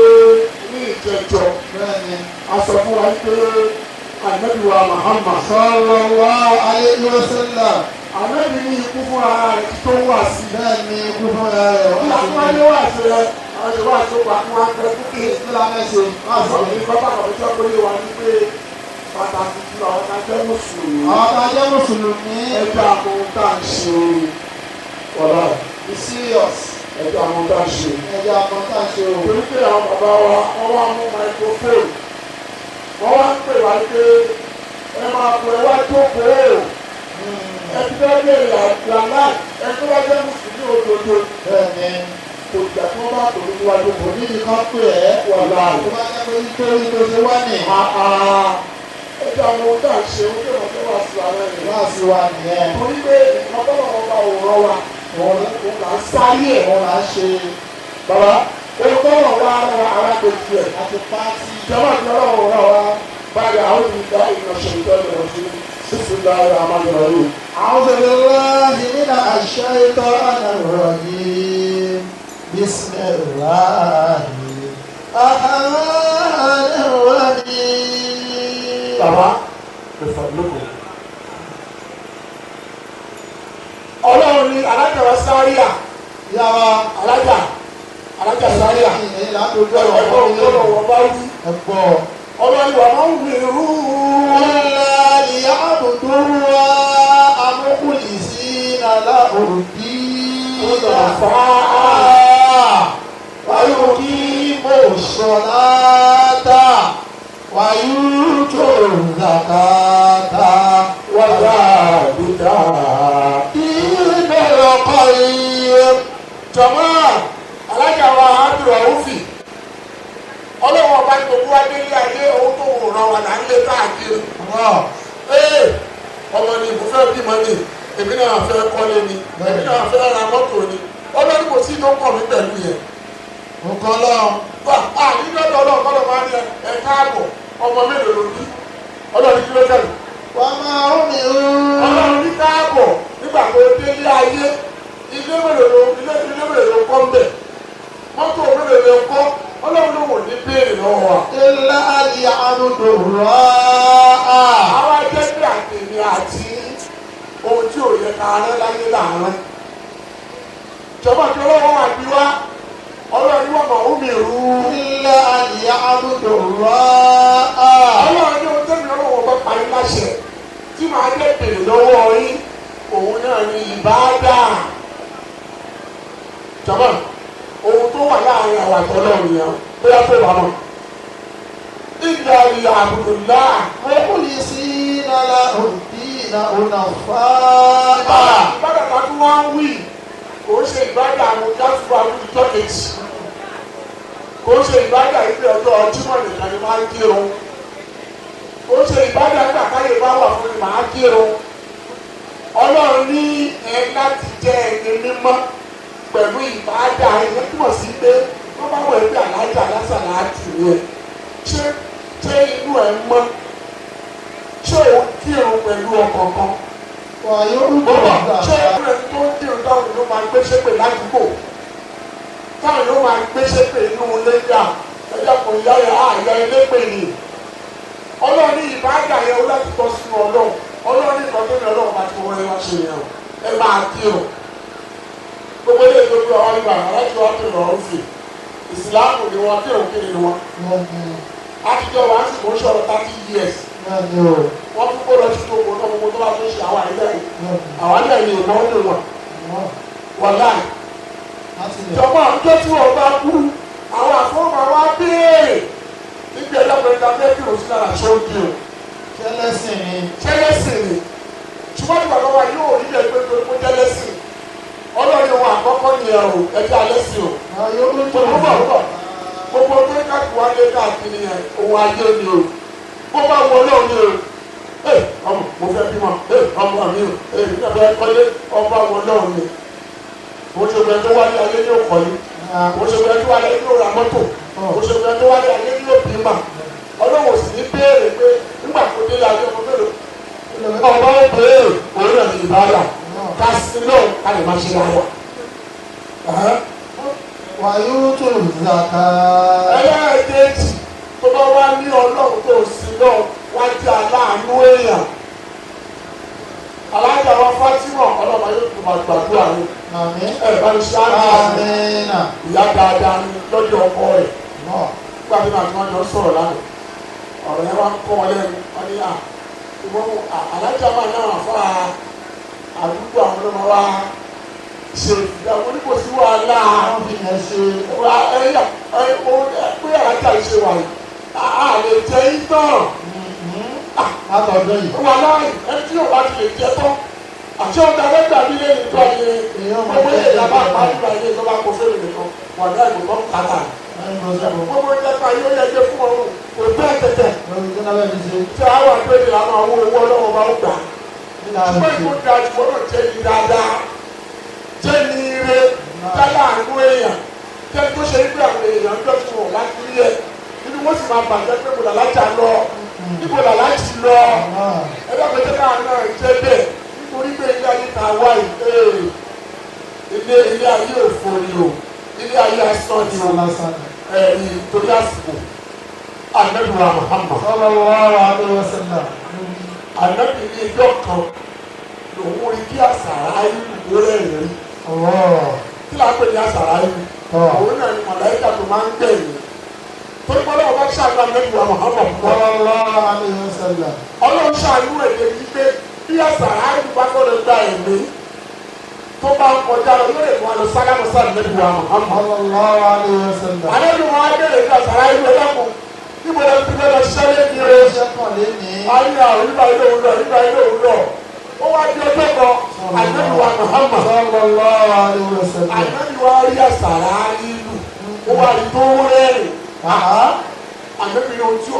ní ìjẹjọ bẹ́ẹ̀ni. a sọ fún wa pé Ànábì wa Muhammad sallallahu alaihi wasallam. Ànábì ní ikú fún ara rẹ̀ tó wà sí. bẹ́ẹ̀ni ikú fún ara rẹ̀ bí wá sí. àwọn ilé wà sí rẹ̀ àwọn ìṣòwò àti òkú àti wọn fẹ́ kúkì. ìtura mẹ́sẹ̀ wá sí. àwọn ìlú bàbá kan tó kọ́ lé wa ní pé pàtàkì jùlọ àwọn kan jẹ́ mùsùlùmí. àwọn tá a jẹ́ mùsùlùmí. ẹjọ́ àwọn tá à ń ṣe ọ̀la be serious. ẹjọ́ àwọn tá à ń ṣe. ẹjọ́ àwọn tá a ṣe o. torí pé àwọn bàbá wa wọ́n wá mú microphone wọ́n wá ń pè wá pé ẹ máa pè wá jókòó ẹ ti fẹ́ lè làlá ẹ tó wá jẹ́ mùsùlùmí òdodo. bẹ́ẹ̀ni. kò ìgbà tí wọ́n bá tò ní wá jókòó ní níbi kan pè ẹ́ wà láàyè. tó bá jẹ́ pé nítorí tó ṣe wá ní. ẹjọ́ àwọn ohun tá à ń ṣe ó kí wọ́n fẹ́ wá sí ara rẹ̀. wá sí wa nìyẹn. torí pé nǹkan tó lọ́wọ́ bá òwúrọ̀ wa òun là ń sáré ẹ̀. òun là ń ṣe. bàbá olùkọ́ wà ara gbèsè ẹ̀. àti pàtì. ìjọba ti ọlọ́run náà wá báyìí àwọn ìgbà ìrìnàṣẹ́ ìtọ́jú ọ̀sùn bisimilayi rahmani rahim. a'udhu billahi minash shaitanir rajim. bismillahir rahmanir rahim. bàbá ẹ̀fọ́ lóko. ọlọ́run ni alájà wa sáríà. yàrá. alájà sáríà. ìyẹn látọjú ọ̀rọ̀ ẹ̀fọ́ òkúrò wọn bá wí. ẹ̀gbọ́. ọlọ́run wà máa ń wíru. illa liya'buduwa mukhlisina lahu-d-din. wa yuqimu s-salata wa yu'tu z-zakata wa dhalika dinul qayyim. jọ̀mọ́ alájà wa àdúrà òfì ọlọ́run ọba ní gbogbo wa délé ayé owó tó wù ràn wà láńlé káàkiri. ọmọ ni mo fẹ́ bímọ ni èmi náà fẹ́ kọ́lé ni èmi náà fẹ́ ra mọ́tò ni ọlọ́run kò sí tó kọ̀ mí pẹ̀lú yẹn. nǹkan lọ́wọ́. nínú ọ̀dọ̀ ọlọ́run kọ́ ló máa ń yẹ ẹ káàbọ̀ ọmọ mélòó ló bí ọlọ́run kí ló tẹ̀lé. wà á máa ń mi rú. ọlọ́run ní káàbọ̀ nígbà tó délé ayé ilé mélòó ló kọ́ ń bẹ̀ mọ́tò mélòó ló kọ́ ọlọ́run ló wò ní béèrè lọ́wọ́ wa. ilé ayé àdúgbò rà á. àwa jẹ́ bí àtẹ̀mí àti ohun tí ò yẹ ká rẹ́ láyé láàárọ̀. ìjọba tí ọlọ́wọ́ wà bí wá ọlọ́run ní wọ́n mọ̀ ó mi rú. ilé ayé àdúgbò rà á. ọlọ́run ní ohun tẹ́mi ọlọ́wọ́ bá parí láṣẹ tí màá jẹ́ béèrè lọ́wọ́ yín òun náà ní ìbáadà. ìjọba ohun tó wà láàrin àwọn àtọ́lọ́run yẹn bóyá tó wà mọ́. ìgbà ìyá àbùkù náà. mukhlisina lahu-d-dina hunafa. ìbádà kan tí wọ́n ń wí kò ń ṣe ìbádà àwọn jáfù àwùjọ kejì kò ń ṣe ìbádà ìpè ọjọ́ Jímọ̀ nìkan ni máa ń kírun kò ń ṣe ìbádà nígbà káyè bá wà fún mi máa kírun. Ọlọ́run ní ẹ láti jẹ́ ẹni mímọ́ pẹ̀lú ìbádà ẹni túmọ̀ sí pé wọ́n bá wọ̀ ẹgbẹ́ alájà lásàlá àti rẹ̀ ṣé inú ẹ̀ mọ́ ṣé òun kírun pẹ̀lú ọkọ̀ọ̀kan. wà yóò rúbọ ṣé ẹni tó ń kírun táwọn ló máa gbé ṣépè ládùúgbò táwọn ló máa gbé ṣépè inú lẹ́jà ẹjọ́ kò yá ẹ àyà ẹlẹ́pẹ̀ ni. Ọlọ́run ní ìbádà yẹn ó láti tọ́ sínú Ọlọ́run ní ìtọ́jú ní Ọlọ́run bá ti wọlé wá ṣe yẹn o ẹ máa kírun gbogbo ilé ìdókòwò àwọn ìgbà aláṣọ wa tó lọ sí ìsìláàmù ni wọn kí òun kiri ni wọn. àtijọ́ wa sì mọ̀ sọ̀rọ̀ 30 years. wọ́n tún kó lọ sí tóko náà gbogbo tó bá tó ṣe àwọn àyíká yìí. àwọn àyíká yìí ni wọ́n lè wọ̀. wọ́n láì. ìjọba àwùjọ tí wọ́n bá kú àwọn àfọwọ́mọ wa béèrè nígbà ẹlẹ́gbẹ̀rẹ́ ta fẹ́ kí òun sí lára ṣọ́ọ́dì o. Tẹ́lẹ̀sìn ni. tẹ́lẹ̀sìn ni ṣùgbọ́n tí bàbá wa yóò rí ẹ̀ pé kó tẹ́lẹ̀sìn ọlọ́run ohun àkọ́kọ́ ni ẹ̀ o ẹ̀jẹ̀ alẹ́ sí o. gbogbo tó ń káàkiri wá lé káàkiri yẹn ohun ayé ni o bó bá wọ náà ni o. ọmọ mo fẹ́ bímọ ọmọ mi o nígbà tó kọ́lé ọba wọ náà ni. oṣooṣù tó wáyé ayé ní òkọ́lé oṣooṣù tó wáyé ní òrà mọ́tò oṣooṣù tó wáyé ayé ní òbímọ ọlọ́run sì ní béèrè pé nígbà tó dé ayé ọmọ mélòó ọba ó béèrè òun náà ní ìbára ká sí náà ká lè máa ṣe dáadáa. Wàyú tó zàkà. ẹlẹ́ẹ̀kejì tó bá wá ní ọlọ́run tó sí náà wá jẹ́ aláàánú èèyàn. alájà wa Fátímà ọlọ́run yóò tún máa gbàdúrà ní. bá ní ṣáájú ìyá dáadáa ní lọ́jọ́ ọkọ rẹ̀. gbàdúrà náà tí wọ́n jọ sọ̀rọ̀ lánàá ọ̀rọ̀ yẹn wá ń kọ́ ọ lẹ́nu wọ́n ní ìwọ́n alájà máa náà fà á àdúgbò àwọn ọmọ wa ṣe ìyàwó oníkòsí wàhálà wa ẹyà pé alájà ṣe wà yìí a lè jẹ ìtàn wàhálà ẹni tí yóò bá ti lè jẹ tán àti ọ̀gá mẹ́ta bí lè nípa yẹ gbogbo ilé ìjàmbá àpárígbà ilé ìjọba kò fẹ́rẹ̀ nìkan wàhálà ìgbòmọ́ kàtà gbogbo ìjẹta yóò yẹ jẹ fún ọrùn kò bẹ́ẹ̀ tẹ̀tẹ̀ tí àwọn àgbẹ̀dẹ̀ làwọn àwọn owó ọlọ́wọ́ bá ń gbà ṣùgbọ́n ìkó da ìwọ́n náà jẹ́ ní dáadáa jẹ́ ní ire jálá àánú èèyàn jẹ́ tó ṣe wípé àwọn èèyàn ń dọ̀tí wọn láti rí ẹ̀ nínú wọ́n sì máa bàjẹ́ pé mo làlá jà lọ níbo làlá jì lọ ẹlẹ́gbẹ̀jẹ́ náà náà jẹ́ bẹ́ẹ̀ nítorí pé ilé ayé ta wá ilé ayé òfò ni o ilé ayé asán ni o torí àsìkò Ànábì wa Muhammad sallallahu alaihi wasallam. Ànábì ní ìjọ kan lòun rí kí àṣàrà ìlú rẹ̀ rí. kí la pè ní àṣàrà ìlú? òun náà ni màláíkà tó máa ń gbẹ̀yìn. torí pé ọlọ́run bá ṣàánú Ànábì wa Muhammad sallallahu alaihi wasallam. ọlọ́run ṣàánú èdè yìí pé bí àṣàrà ìlú bá gbọ́dọ̀ gba ẹ̀mí tó bá ń kọjá lọ yóò lè fún wa lọ sálámù sí Ànábì wa Muhammad sallallahu alaihi wasallam. Ànábì wọn á bẹ̀rẹ̀ bí àṣàrà ìlú ẹlẹ́kùn níbo lè fi lọ ṣẹlẹ̀ ní rẹ̀. ayé àwọn nígbà ilé òun lọ nígbà ilé òun lọ ó wá di ọjọ́ kan Ànábì wa Muhammad sallallahu alaihi wasallam. Ànábì wa rí àṣàrà ìlú ó wá rí tó rẹ́rìn. Ànábì ni ohun tí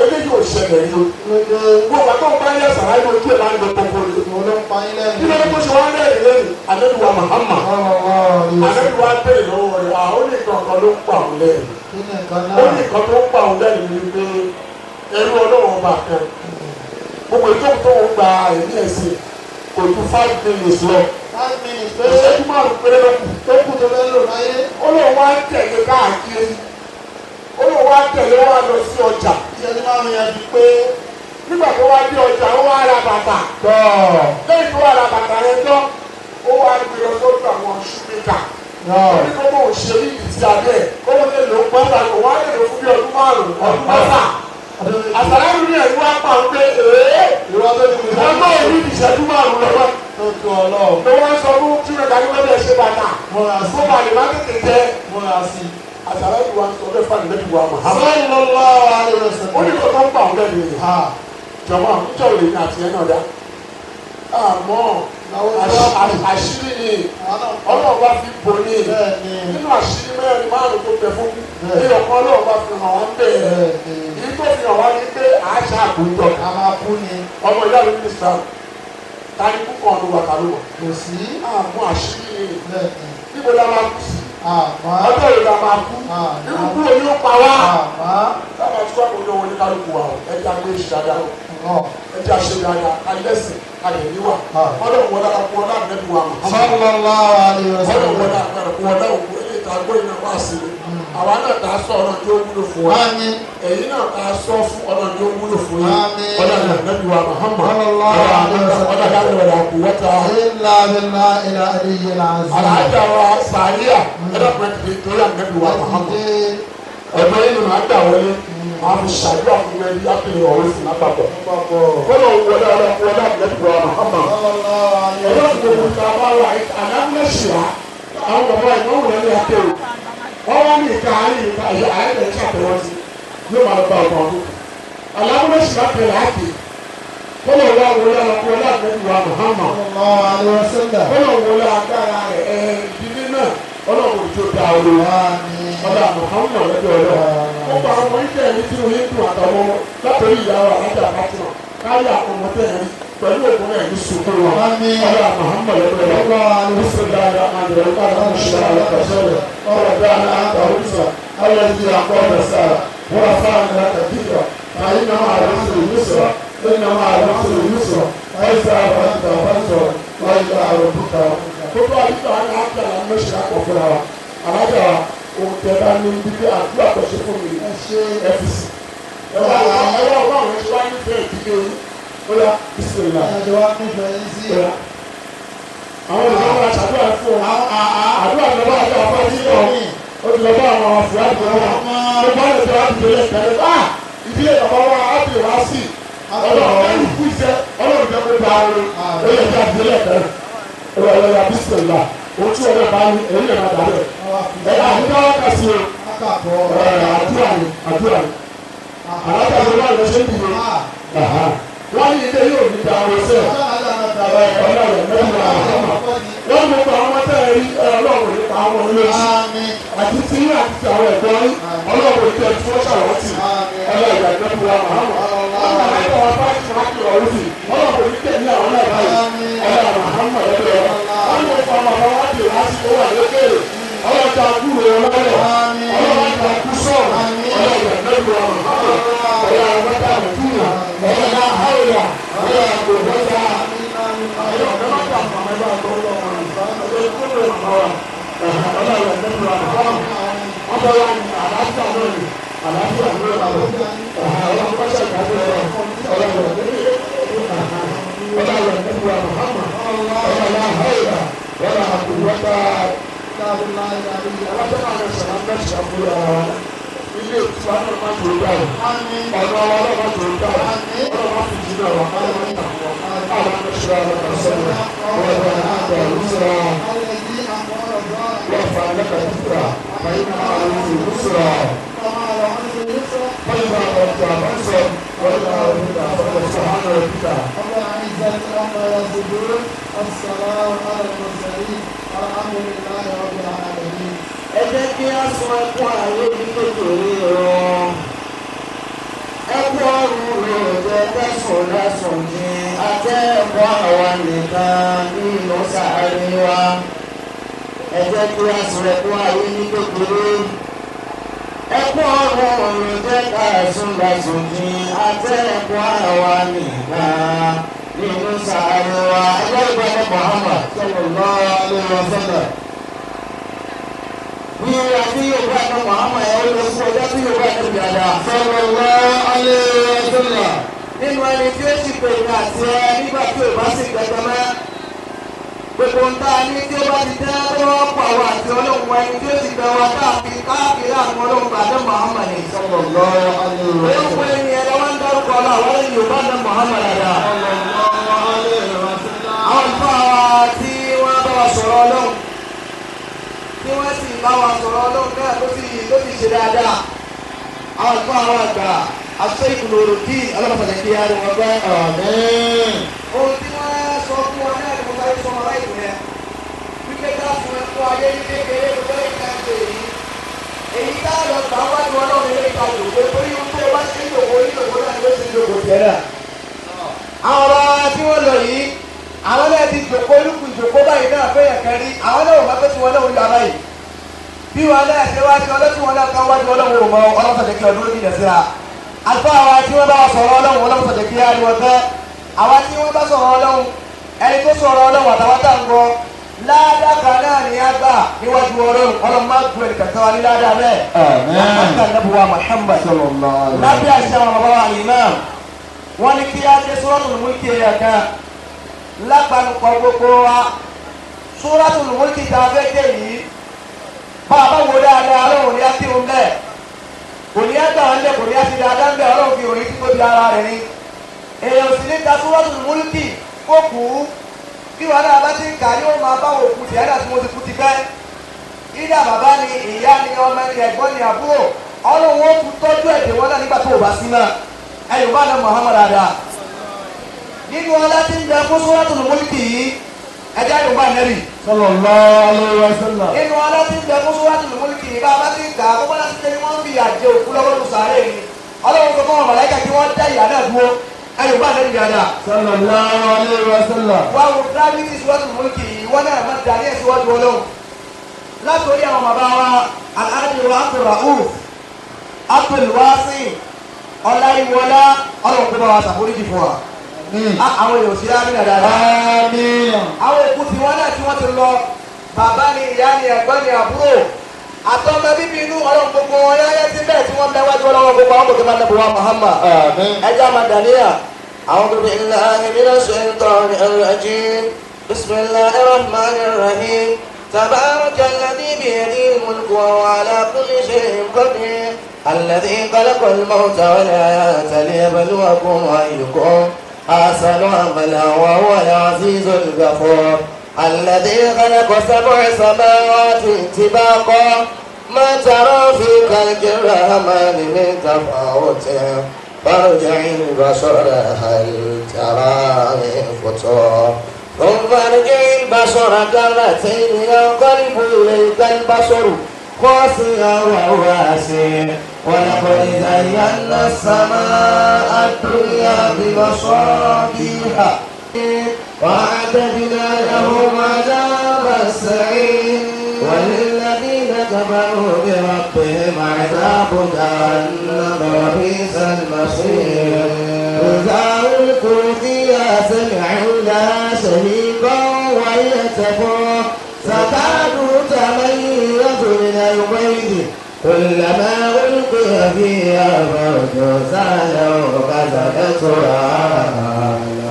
eléyìí ò ṣẹlẹ̀ yìí o gbogbo àtọ́ bá yẹ àṣàrà ìlú ojú ẹ̀ máa ń lọ kókó ni. kí ló dé tó ṣe wá rẹ́rìn lẹ́yìn Ànábì wa Muhammad Ànábì wa bèrè lọ́wọ́ rẹ̀ àwọn oníkan kan ló ń pa òun lẹ́yìn ó ní nǹkan tó ń pa òun lẹ́yìn ni pé ẹrú ọlọ́wọ́ ọba kan gbogbo ìjókòó tó ń gba ẹ̀mí ẹ̀sìn kò ju 5 minutes lọ. 5 minutes pé ìṣẹ́jú márùn-ún péré ló kù. tó kù tó fẹ́ lò láyé. ó lóun wá ń tẹ̀lé káàkiri ó lóun wá ń tẹ̀lé wá lọ sí ọjà. ìṣẹ́jú márùn-ún yẹn fi pé nígbà tó wá dé ọjà ó wá ra bàtà. lẹ́yìn tó wá ra bàtà yẹn tán ó wá gbé lọ sọ́dọ̀ àwọn ṣúmẹ́kà. ó ní kó bóun ṣe ní ìdí abẹ́ kó wọ́n lè lò ó pẹ́ńtà kó wọ́n lè lò ó fún bí ọdún márùn-ún ọdún mẹ́fà. àṣàrà ìlú yẹn wá pa ń pé wọ́n náà ní ìṣẹ́jú márùn-ún lọ́wọ́. ló wá sọ fún ṣúmẹ́kà ní wọ́n lè ṣe bàtà. kó balẹ̀ má tètè jẹ́. àṣàrà ìlú wa sọ bẹ́ẹ̀ fún Ànábì wa Muhammad. ó ní kó tó ń pa òun lẹ́nu yẹn. jọ̀wọ́ níjọ́ òde ní àtìyẹn náà dá. àmọ́ àṣírí ni ọlọ́run bá fi bò ní nínú àṣírí mẹ́rin márùn tó bẹ fún ní ọ̀kan ọlọ́run bá fi hàn wọ́n bẹ́ẹ̀ èyí tó fi hàn wá ní pé àṣà àbújọ ọmọ ìyá mi ní Islam tani púpọ̀ ọdún wà kálù wọ̀ kò sí àmọ́ àṣírí ni níbo la máa kú sí ọjọ́ ìlú la máa kú nínú kúrò ní ó pa wá sábà tí wọ́n kò ní owó ní kálukú wa ẹja gbé ìṣàdá ẹja ṣe dáadáa alẹ́sìn alẹ́ níwà ọlọ́run wọlé àpò ọlá nẹ́bí wa mọ̀ sallallahu alaihi wasallam. ọlọ́run wọlé àpò ọlá òkú ilé ìta gbọ́ iná wá sí i àwa náà ta sọ ọ̀nà tí ó wúlò fún wa èyí náà ta sọ fún ọ̀nà tí ó wúlò fún yìí ọ̀nà nàbí wa Muhammad ọ̀nà dáná wàlá quwwata alájà wa sàríà ẹ̀dá pẹ̀lú torí ànábì wa Muhammad ẹ̀gbọ́n yìí ni màá gbà wọlé màá fi ṣàdúrà fún ẹbí ápìlẹ̀ ọ̀rẹ́ sí lápapọ̀ kọ́lọ̀ wọlé wọlé ànábì wa Muhammad ẹ̀dá gbogbo ta bá wà àdámẹ́sìá àwọn bàbá ìmọ̀ wọlé ní akéwì wọ́n wá ní ìka àárín ìka àyẹ̀dẹ̀ ṣàtẹ̀wọ́ sí yóò máa lọ bá ọmọ ọdún àdámẹ́sìá pẹ̀lú àkè kọ́lọ̀ wọlé wọlé ànábì wa Muhammad kọ́lọ̀ wọlé agbára rẹ̀ ìdílé náà ọlọ́run tó da olùwà ọ̀dà Muhammad lọ́jọ́ ọlọ́run ó gba ọmọ ìjẹ́ ẹni tí wọ́n ń dùn àtàwọn látọ̀rí ìyàwó àlájà Fatima káyà ọmọ tẹ̀yìn pẹ̀lú òkú náà ní sùkúrù wọn ọ̀dà Muhammad lọ́jọ́ ọlọ́run ìṣẹ̀dá àjọyọ̀ káàdà ṣe àlàkàṣẹ́lẹ̀ ọ̀dà àtàwùsà alẹ́dí àkọ́ọ̀dẹ̀sà wọ́n fáwọn àtàkìkà àyínàmọ́ àrùsùn yusra ìnàmọ́ àrùsùn yusra àìsàn àbáńtà àbáńtà wáyé àrùbùkà gbogbo àdúgbò àwọn àgbàlá mẹ́sàn-án àkọ́kọ́ wa alájà wa òun tẹ̀lá ní bíbí àdúrà tó ṣe fún mi fc ẹ̀wọ̀n àwọn ẹ̀ṣẹ̀ wá nífẹ̀ẹ́ ìdílé yìí ó yá bisimilá àwọn ìjọba wa ṣàdúrà fún ọ àdúrà lọ́wọ́ àti àwọn àdúrà ó ti lọ bá àwọn àfúrá tó wà ó bá lè tẹ̀lé àdúgbò lẹ̀ tẹ̀lé bá ìdílé bàbá wa á bè wá sí ọlọ́run kú iṣẹ́ ọlọ́run jẹ́ kó bá a lọ ó yẹ kí àdúgbò lẹ̀ tẹ̀lé ọlọ́yà bisimilá o tí ọlọ́yà bá ní èyí lè má dà bẹ́ẹ̀ ẹ̀ àdúrà wà kà sí o àdúrà ni alájà tó wà lọ́sẹ̀ ń dìde wọ́n ní ilé yóò ní da ọ̀rọ̀ sẹ́ẹ̀ ọlọ́yà mẹ́rin àmọ́ wọ́n mú pa àwọn tẹ́ rí ọlọ́run nípa àwọn olóyè àti tí ní àti tí àwọn ẹ̀gbọ́n rí ọlọ́run tẹ́ tí wọ́n ṣàwọ́tì ọlọ́yà mẹ́rin àmọ́ ọlọ́run àwọn bá ti máa kí ọ̀rọ̀ sí ọlọ́run ní tẹ̀lé àwọn náà báyìí ọlọ́run àmọ́ ẹ̀rọ wọ́n ní ọ̀pọ̀ àwọn ọmọ wa dè láti owó àlékèrè ọlọ́ta kúrò ọlọ́rẹ̀ ọlọ́ta kú sọ̀rọ̀ ọlọ́rẹ̀ mẹ́rin àmọ́ ọlọ́run mẹ́ta mẹ́tìrì ọlọ́run àhàwìyà ọlọ́run àgbòmọ́ta ilé ìtura náà máa tó dá o ọ̀nà ọlọ́run máa tó dá o ọlọ́run máa fi jìnnà wà á lọ́wọ́ ìtàn àwọn akẹ́sọ̀rọ̀ àwọn akẹ́sọ̀rọ̀ wọ́n bá àgbà ìrúsọ̀rọ̀ wọ́n fa lẹ́kàá ìtura báyìí náà àwọn ìrúsọ̀rọ̀ báyìí náà àwọn ìtura bá ń sọ wọ́n bá àwọn ìtura àfọwọ́ sọ àwọn ìtura. Ẹ jẹ́ kí a sọ ẹkún ayé ní kékeré rọ ẹkún ọrùn rẹ̀ jẹ́ tẹ̀sùn lẹ́sùn ní atẹ́ẹ̀kọ́ àwa nìkan nínú sàárè wa. Ẹ jẹ́ kí a sọ ẹkún ayé ní kékeré ẹkún ọrùn rẹ̀ jẹ́ tẹ̀sùn lẹ́sùn ní atẹ́ẹ̀kọ́ àwa nìkan nínú sàárè wa. Ẹgbẹ́ ìgbàlẹ̀ Muhammad sallallahu alaihi wasallam. Bí àti Yorùbá ẹ̀ka Muhammad ẹ̀ ó lọ sí ọjọ́ tí Yorùbá ẹ̀ka bí ada. Sallallahu alaihi wasallam. Nínú ẹni tí ó sì pè ní àti ẹ nígbà tí ò bá sì gbẹgbẹ mẹ́. Gbogbo ń ta ní tí ó bá ti dẹ́ tó wọ́n pa àwọn àti ọlọ́run ẹni tí ó sì gbẹ wọn káàkiri àwọn ọlọ́run bàdé Muhammad ní. Sallallahu alaihi wasallam. Olóòpó ẹni ẹ̀ lọ́wọ́ ń dárúkọ ọlọ́run ní Yorùbá ẹ̀ka Muhammad ada. Sallallahu alaihi wasallam. Àwọn ìfọ̀ àwọn tí wọ́n bá wa sọ̀rọ̀ ọlọ́run tí wọ́n sì bá wa sọ̀rọ̀ ọlọ́run náà ló sì ṣe dáadáa. Àwọn ìfọ̀ àwọn àgbà àṣẹ ìkùnlòrò kí ọlọ́pàá kí á rí wọn gbẹ́. Ohun tí wọ́n sọ fún wọn náà ni mo sáré sọ wọn láì yẹn. Wípé ká fún ẹ̀kọ́ ayé ní kékeré ló fẹ́ ká ṣe èyí. Èyí tá a lọ gbà wájú ọlọ́run ilé ìta òkè torí ohun tó bá ṣe ń lòkó nílòkó náà ló ṣe ń lòkó tiẹ̀ náà. Àwọn ọ̀rọ̀ tí wọ́n lọ yìí àwọn náà ti jòkó olùkù jòkó báyìí náà fẹ́ yẹn kẹrí àwọn náà wọ́n pẹ́ tí wọ́n náà ń yà báyìí bí wọn náà ṣe wá sí ọlọ́tí wọn náà kan wájú ọlọ́run ò mọ ọlọ́sọ̀dẹ̀ kí ọdún lókè ìdẹ̀síra àlùfáà àwa tí wọ́n bá wà sọ̀rọ̀ ọlọ́run ọlọ́sọ̀dẹ̀ kí á ní wọn fẹ́ àwa tí wọ́n bá sọ̀rọ̀ ọlọ́run ẹni tó sọ̀rọ̀ ọlọ́run àtàwọn tá à ń gbọ́ ládàkà náà ní àgbà níwájú ọlọ́run má gbé ẹnì kankan wa ní ládàá bẹ́ẹ̀. àmín. nàbùwà Muhammad lábẹ́ àṣà àwọn bàbá wa imam wọ́n ní kí á dé Suratul Mulki ẹ̀yà kan lápapọ̀ gbogbo wa Suratul Mulki tá a fẹ́ dé yìí bá a bá wo dáadáa ọlọ́run ní á kí wọn bẹ́ẹ̀ kò ní á gbà wọn bẹ́ẹ̀ kò ní á ti dáadáa bẹ́ẹ̀ ọlọ́run fi òrìn tí tóbi ara rẹ̀ ni èèyàn sì ní ka Suratul Mulki kó kú kí wọn náà bá ti ń kà yóò máa bá òkú tì ẹ́dà tí mo ti kú ti pẹ́ ìdá bàbá ni ìyá ni ọmọ ni ẹ̀gbọ́n ni àbúrò ọlọ́run ó tún tọ́jú ẹ̀dẹ̀ wọn náà nígbà tó o bá sí náà ẹ̀yìn bá náà Muhammad ada nínú ọlá tí ń bẹ fún Suratul Mulki yìí ẹ̀jẹ̀ Yorùbá nẹ́bì sallallahu alaihi wasallam. nínú ọlá tí ń bẹ fún Suratul Mulki yìí bá a bá ti ń kà á kó bá láti tẹ́lẹ̀ wọ́n ń fi àjẹ òkú lọ́wọ́ lu sàárè ni ọlọ́run tó fún ọmọ màláíkà kí wọ́n dá ìyá náà dúró ẹ̀yìn bá nẹ́bì dáadáa. sallallahu alaihi wasallam. wá wo gravity Suratul Mulki yìí wọ́n náà máa dàní ẹ̀ síwájú ọlọ́run látòrí àwọn bàbá wa Alhaji wa Abdulrauf Abdulwasi ọláyíwọlá ọlọ́run tó bá wa ṣàforíjì fún wa. àwọn èèyàn sí láàrin dáadáa. àwọn òkú tí wọ́n náà tí wọ́n ti lọ bàbá ni ìyá ni ẹ̀gbọ́n ni àbúrò àtọ́mọ bíbí inú ọlọ́run gbogbo wọn yáyá sí bẹ́ẹ̀ tí wọ́n bẹ wájú ọlọ́run gbogbo àwọn kòkè máa nẹ́bù wa Muhammad. ẹja máa dàníyà. a'udhu billahi minash shaitanir rajim bismillahir rahmanir rahim tabarakalladhi biyadihil mulku wa huwa ala kulli shay'in qadir alladhi khalaqal mawta wal hayata liyabluwakum ayyukum ahsanu amalan wa huwa al-azizul ghafur الذي خلق 7 سماوات طباقا ما ترى في خلق الرحمن من تفاوت فارجع البصر هل ترى من فطور ثم ارجع البصر كرتين ينقلب اليك البصر خاسئا وهو حسير ولقد زينا السماء الدنيا بمصابيح وأعتدنا لهم عذاب السعير وللذين كفروا بربهم عذاب جهنم وبئس المصير إذا ألقوا فيها سمعوا لها شهيقا وهي تفور تكاد تميز من الغيظ كلما ألقي فيها فوج سألوا كذبتها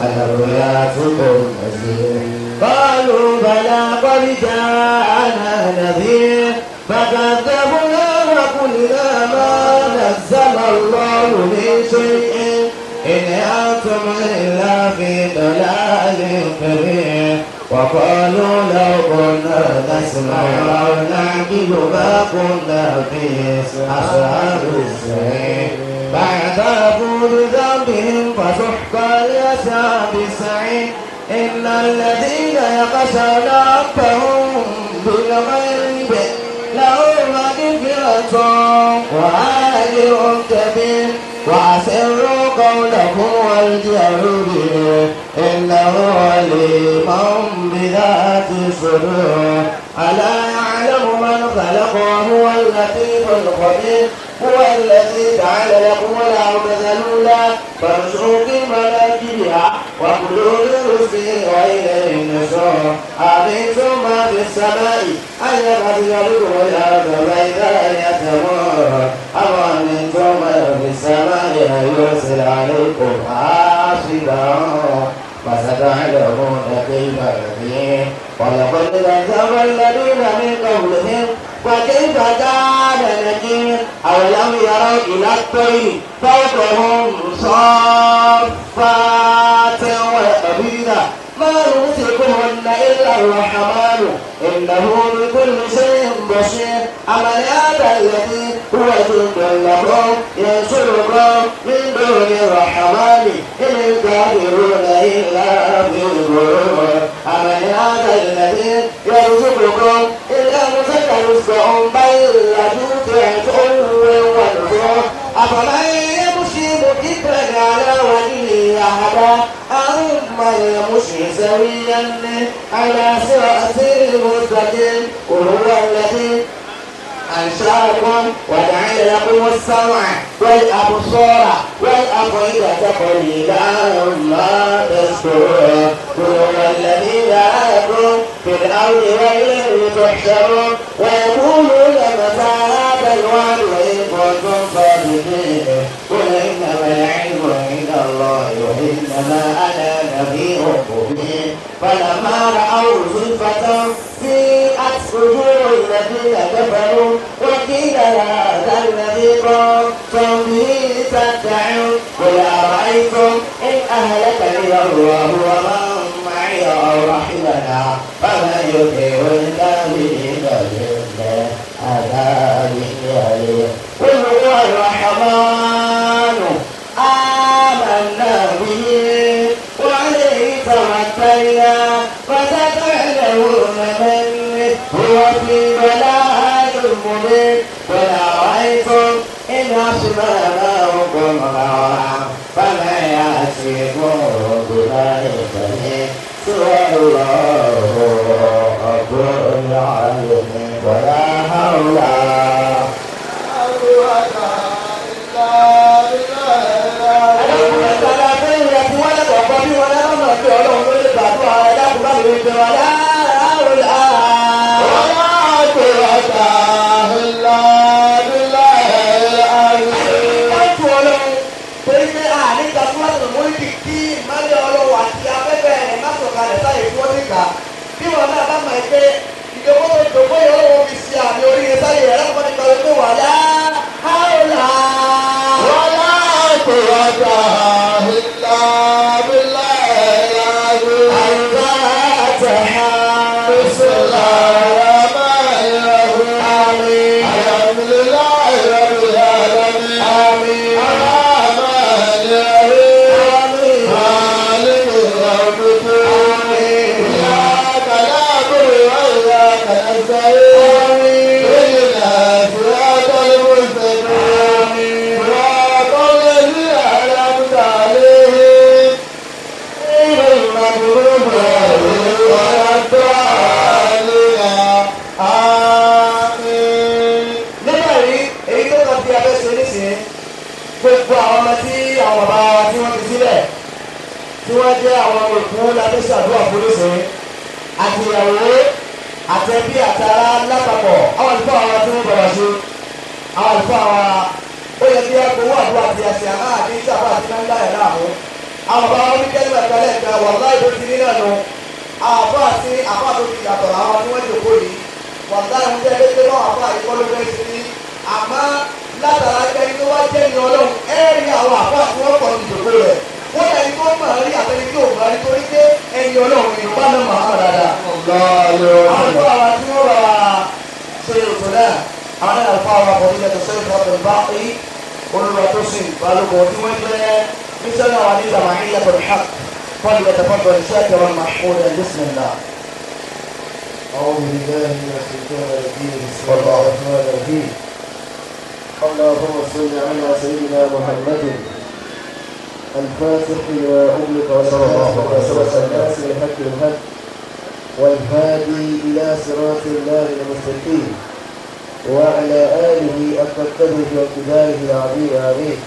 ألوياتكم نذير قالوا بلى قد جاءنا نذير فكذبنا وقلنا ما نزل الله من شيء إن أنتم إلا في ضلال كبير وقالوا لو كنا نسمع أو نعقل ما كنا في أصحاب السعير فاعترفوا بذنبهم فسحقا لأصحاب السعير إن الذين يخشون ربهم بالغيب لهم مغفرة وأجر كبير وأسروا قولكم واجهروا به إنه عليم بذات الصدور ألا يعلم من خلق وهو اللطيف الخبير هو الذي جعل لكم الأرض ذلولا فامشوا في مناكبها وكلوا من رزقه وإليه النشور أأمنتم ما في السماء أن يخسف بكم الأرض فإذا هي تمور أم أمنتم ما في السماء أن يرسل عليكم حاصبا فستعلمون كيف نذير ولقد كذب الذين من قبلهم وكيف كان نكير أولم يروا إلى الطير فوقهم صافات ويقبضن ما يمسكهن إلا الرحمن إنه بكل شيء بصير أمن هذا الذي هو جند لكم ينصركم من دون الرحمن إن الكافرون إلا في الغرور أمن هذا الذي يرزقكم إلا مسك رزقهم بل لجوع ونفور أفمن يمشي مكبا على وجهه أحدا أمن يمشي سويا على صراط مستقيم قل هو الذي أنشأكم وجعل لكم السمع والأبصار والأفئدة قليلا ما تشكرون قل هو الذي ذراكم في الأرض وإليه تحشرون ويقولون متى هذا الوعد وإن كنتم صادقين قل إنما العلم عند الله وإنما أنا نذير مبين فلما رأوا زلفة سيئت وجوه الذين كفروا وقيل هذا الذي كنتم به تدعون قل أرأيتم إن أهلكني الله ومن معي أو رحمنا فمن يطيع الكافرين بإذن عذاب أليم قل هو الرحمن آمنا به وعليه توكلنا فتعلمون من هو في ضلال مبين قل أرأيتم إن أصبحناكم غورا فما يأتيكم بملك سوى الله رب العالمين ولا حول bí wọn náà bá máa gbé ìdókòwò tó dògbò yọ lọ́wọ́ fi ṣe àmì oríire sáyé rẹ̀ láti wọ́n ti gbàgbé pé wà lá áwòlá. wọ́lá kò wájà ìlà bílà ẹ̀yà rẹ̀. àyùbá àtẹ̀há. bísílà rámà ìrọ̀rùn. àmì. àyàmìlélá ìrọ̀rùn àlámì. àmì. àmà ìrọ̀rùn. àmì. àlejò àdúgbò. Gbogbo àwọn ọmọ tí àwọn bàbá wa tí wọ́n ti sílẹ̀ tí wọ́n jẹ́ àwọn òkú láti ṣàdúrà polisi àti ìyàwó àtẹ̀bí àtàrà lápapọ̀ àwọn àlùfáà wa tí wọ́n bọ̀rọ̀ ṣe àwọn àlùfáà wa ó yẹ kí agbowó àdúrà àti àṣẹ àmà àti ìṣàbà àti náírà ẹ̀ láàmú àwọn bàbá wọn ní kẹ́lẹ́ ẹ̀kọ́lẹ́ ẹ̀ka wàlá ìbò ti ní nànú àbá àti àbá tó ti yàtọ̀ àwọn tí wọ́n jòkó yìí wàlá ìwọ́n tẹ́ lé lé náà àbá ìkọ́ ló fẹ́ sí ní àmọ́ látara ẹgbẹ́ tó wá jẹ́ ní ọlọ́run ẹ̀rí àwọn àbá tí wọ́n pọ̀ ní ìjòkó rẹ̀ wọ́n yẹ kó mọ̀ rí àtẹni tí ò mọ̀ rí torí pé ẹni ọlọ́run yorùbá náà mọ̀ àwọn dáadáa. àwọn tó àwọn tí wọ́n bá ṣe ètò náà àwọn náà fún àwọn akọ̀wé yẹn tó sọ ìfọ̀tò bá pé olùwà tó sìn balùwẹ̀ tí wọ́n jẹ́ mísọ́nà wà ní ìdàmàhíyà tó hàk fọ́ọ̀lù yẹn tó fọ́ọ̀lù ìṣẹ́kẹ̀ wọn mahmoud bismillah. أعوذ بالله من الشيطان الرجيم بسم الله الرحمن الرحيم اللهم صل على سيدنا محمد الفاتح لما أغلق والناس الحق الحق والهادي إلى صراط الله المستقيم وعلى آله أكبره وكذلك العظيم آمين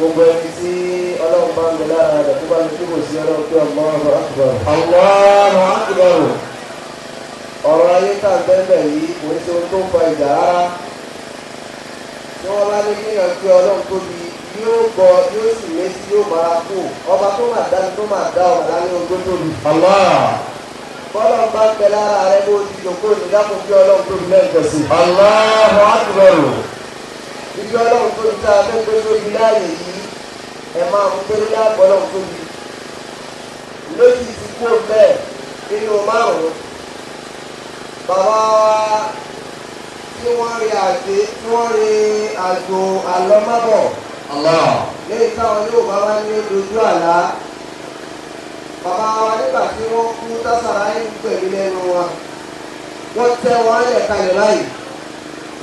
gbogbo ẹni tí ọlọ́run bá ń bẹ lára rẹ̀ tó bá ní kí kò sí ọlọ́run pé Allahu Akbar. Allahu Akbar. ọ̀rọ̀ ayé tá a gbẹ́bẹ̀ yìí kò ní ṣe ohun tó ń fa ìjà rárá. tí wọ́n bá ní kí yàn kí ọlọ́run tóbi yóò gbọ́ yóò sì méjì yóò máa kú ọba tó máa dá ní tó máa dá ọ̀rọ̀ láyé ogún tóbi. bọ́lọ̀ bá ń bẹ lára rẹ̀ bó ti jòkó ìdákùn kí ọlọ́run tóbi lẹ́ẹ̀kan sí. Allahu Akbar. ibi ọlọ́run tóbi tá a fẹ́ gbé tóbi láàyè yìí ẹ máa mú pé láàbọ̀ ọlọ́run tóbi lójì ti kú bẹ́ẹ̀ nínú márùn-ún bàbá wa tí wọ́n rin àjò àlọ́mábọ̀ lẹ́yìn táwọn yóò bá wá ní dojú àlá bàbá wa nígbà tí wọ́n kú tásàrà ń pẹ̀lú lẹ́nu wa wọ́n tẹ́ wọn lẹ̀ kalẹ̀ báyìí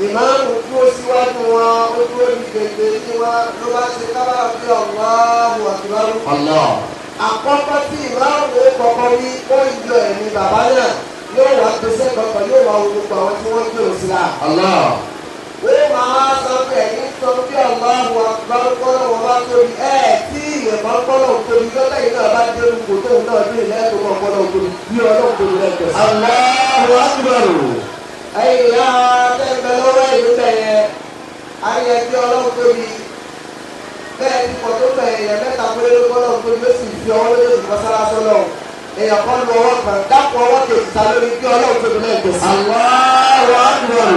ìmáàmù dúró síwájú wọn ó dúró ní gbègbè tí wọn ló bá ṣe kábàá bí Allahu Akbar. àkọ́kọ́ tí ìmáàmù kọ́kọ́ wí ó yọ ẹ̀mí bàbá náà yóò wá gbèsè kankan yóò wá wo gbogbo àwọn tí wọ́n gbé òsì la. Allah. ó máa sọ pé ẹ̀yin sọ bí ọlọ́run àgbáńkọ́lọ́ wọn bá tóbi tí ìyẹ̀bọn kọ́lọ́ tóbi lọ́tẹ̀ yìí náà bá dé orúkọ tóun náà dé ìlẹ́ẹ̀tọ́ kan kọ́lọ́ tóbi bí ọlọ́run tóbi lẹ́gbẹ̀ẹ́. Allahu akbar. ẹ̀yin ìyá tẹ́gbẹ́ lọ́wọ́ ìlú bẹ̀yẹ ayé bí ọlọ́run tóbi bẹ́ẹ̀ ti pọ̀ tó bẹ̀yẹ yẹn mẹ́ta péré ló kọ́lọ́ tóbi ló sì fi ọwọ́ lórí mọ́sálásọ́ lọ èèyàn kan lu ọwọ́ kan dápọ̀ ọwọ́ kejì ta lórí bí ọlọ́run tóbi lẹ́gbẹ̀ẹ́. Allahu akbar.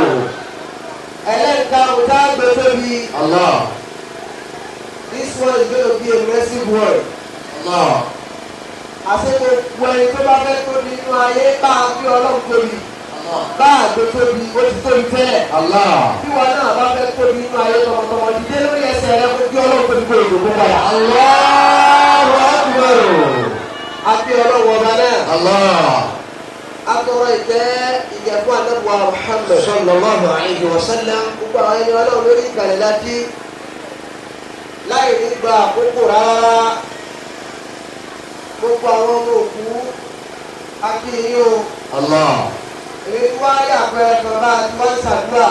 ẹlẹ́ka ọ̀tá gbèsèbí. Allah. This one is going to be a massive word. Allah. àṣẹ gbogbo ẹni tó bá fẹ́ tóbi nínú ayé bá a bí ọlọ́run tóbi. bá a gbé tóbi ó ti tóbi tẹ́lẹ̀. Allah. bí wọn náà bá fẹ́ tóbi nínú ayé tọmọtọmọ dídé lórí ẹsẹ̀ rẹ kó bí ọlọ́run tóbi kó èdè kó padà. Allahu akbar. a bí ọlọ́run ọba náà. Allah. atọrọ ìyẹ̀fún anábùwà Muhammad. Sallallahu alayhi wa sallam. gbogbo àwọn ẹni ọlọ́run lórí ìkàlẹ̀ láti láì ní gba àkókò rárá gbogbo àwọn ọmọ òkú akínyìn o. Allah. èmi tí wọ́n á rí àpẹẹrẹ kan bá a ti wá ń ṣàdúrà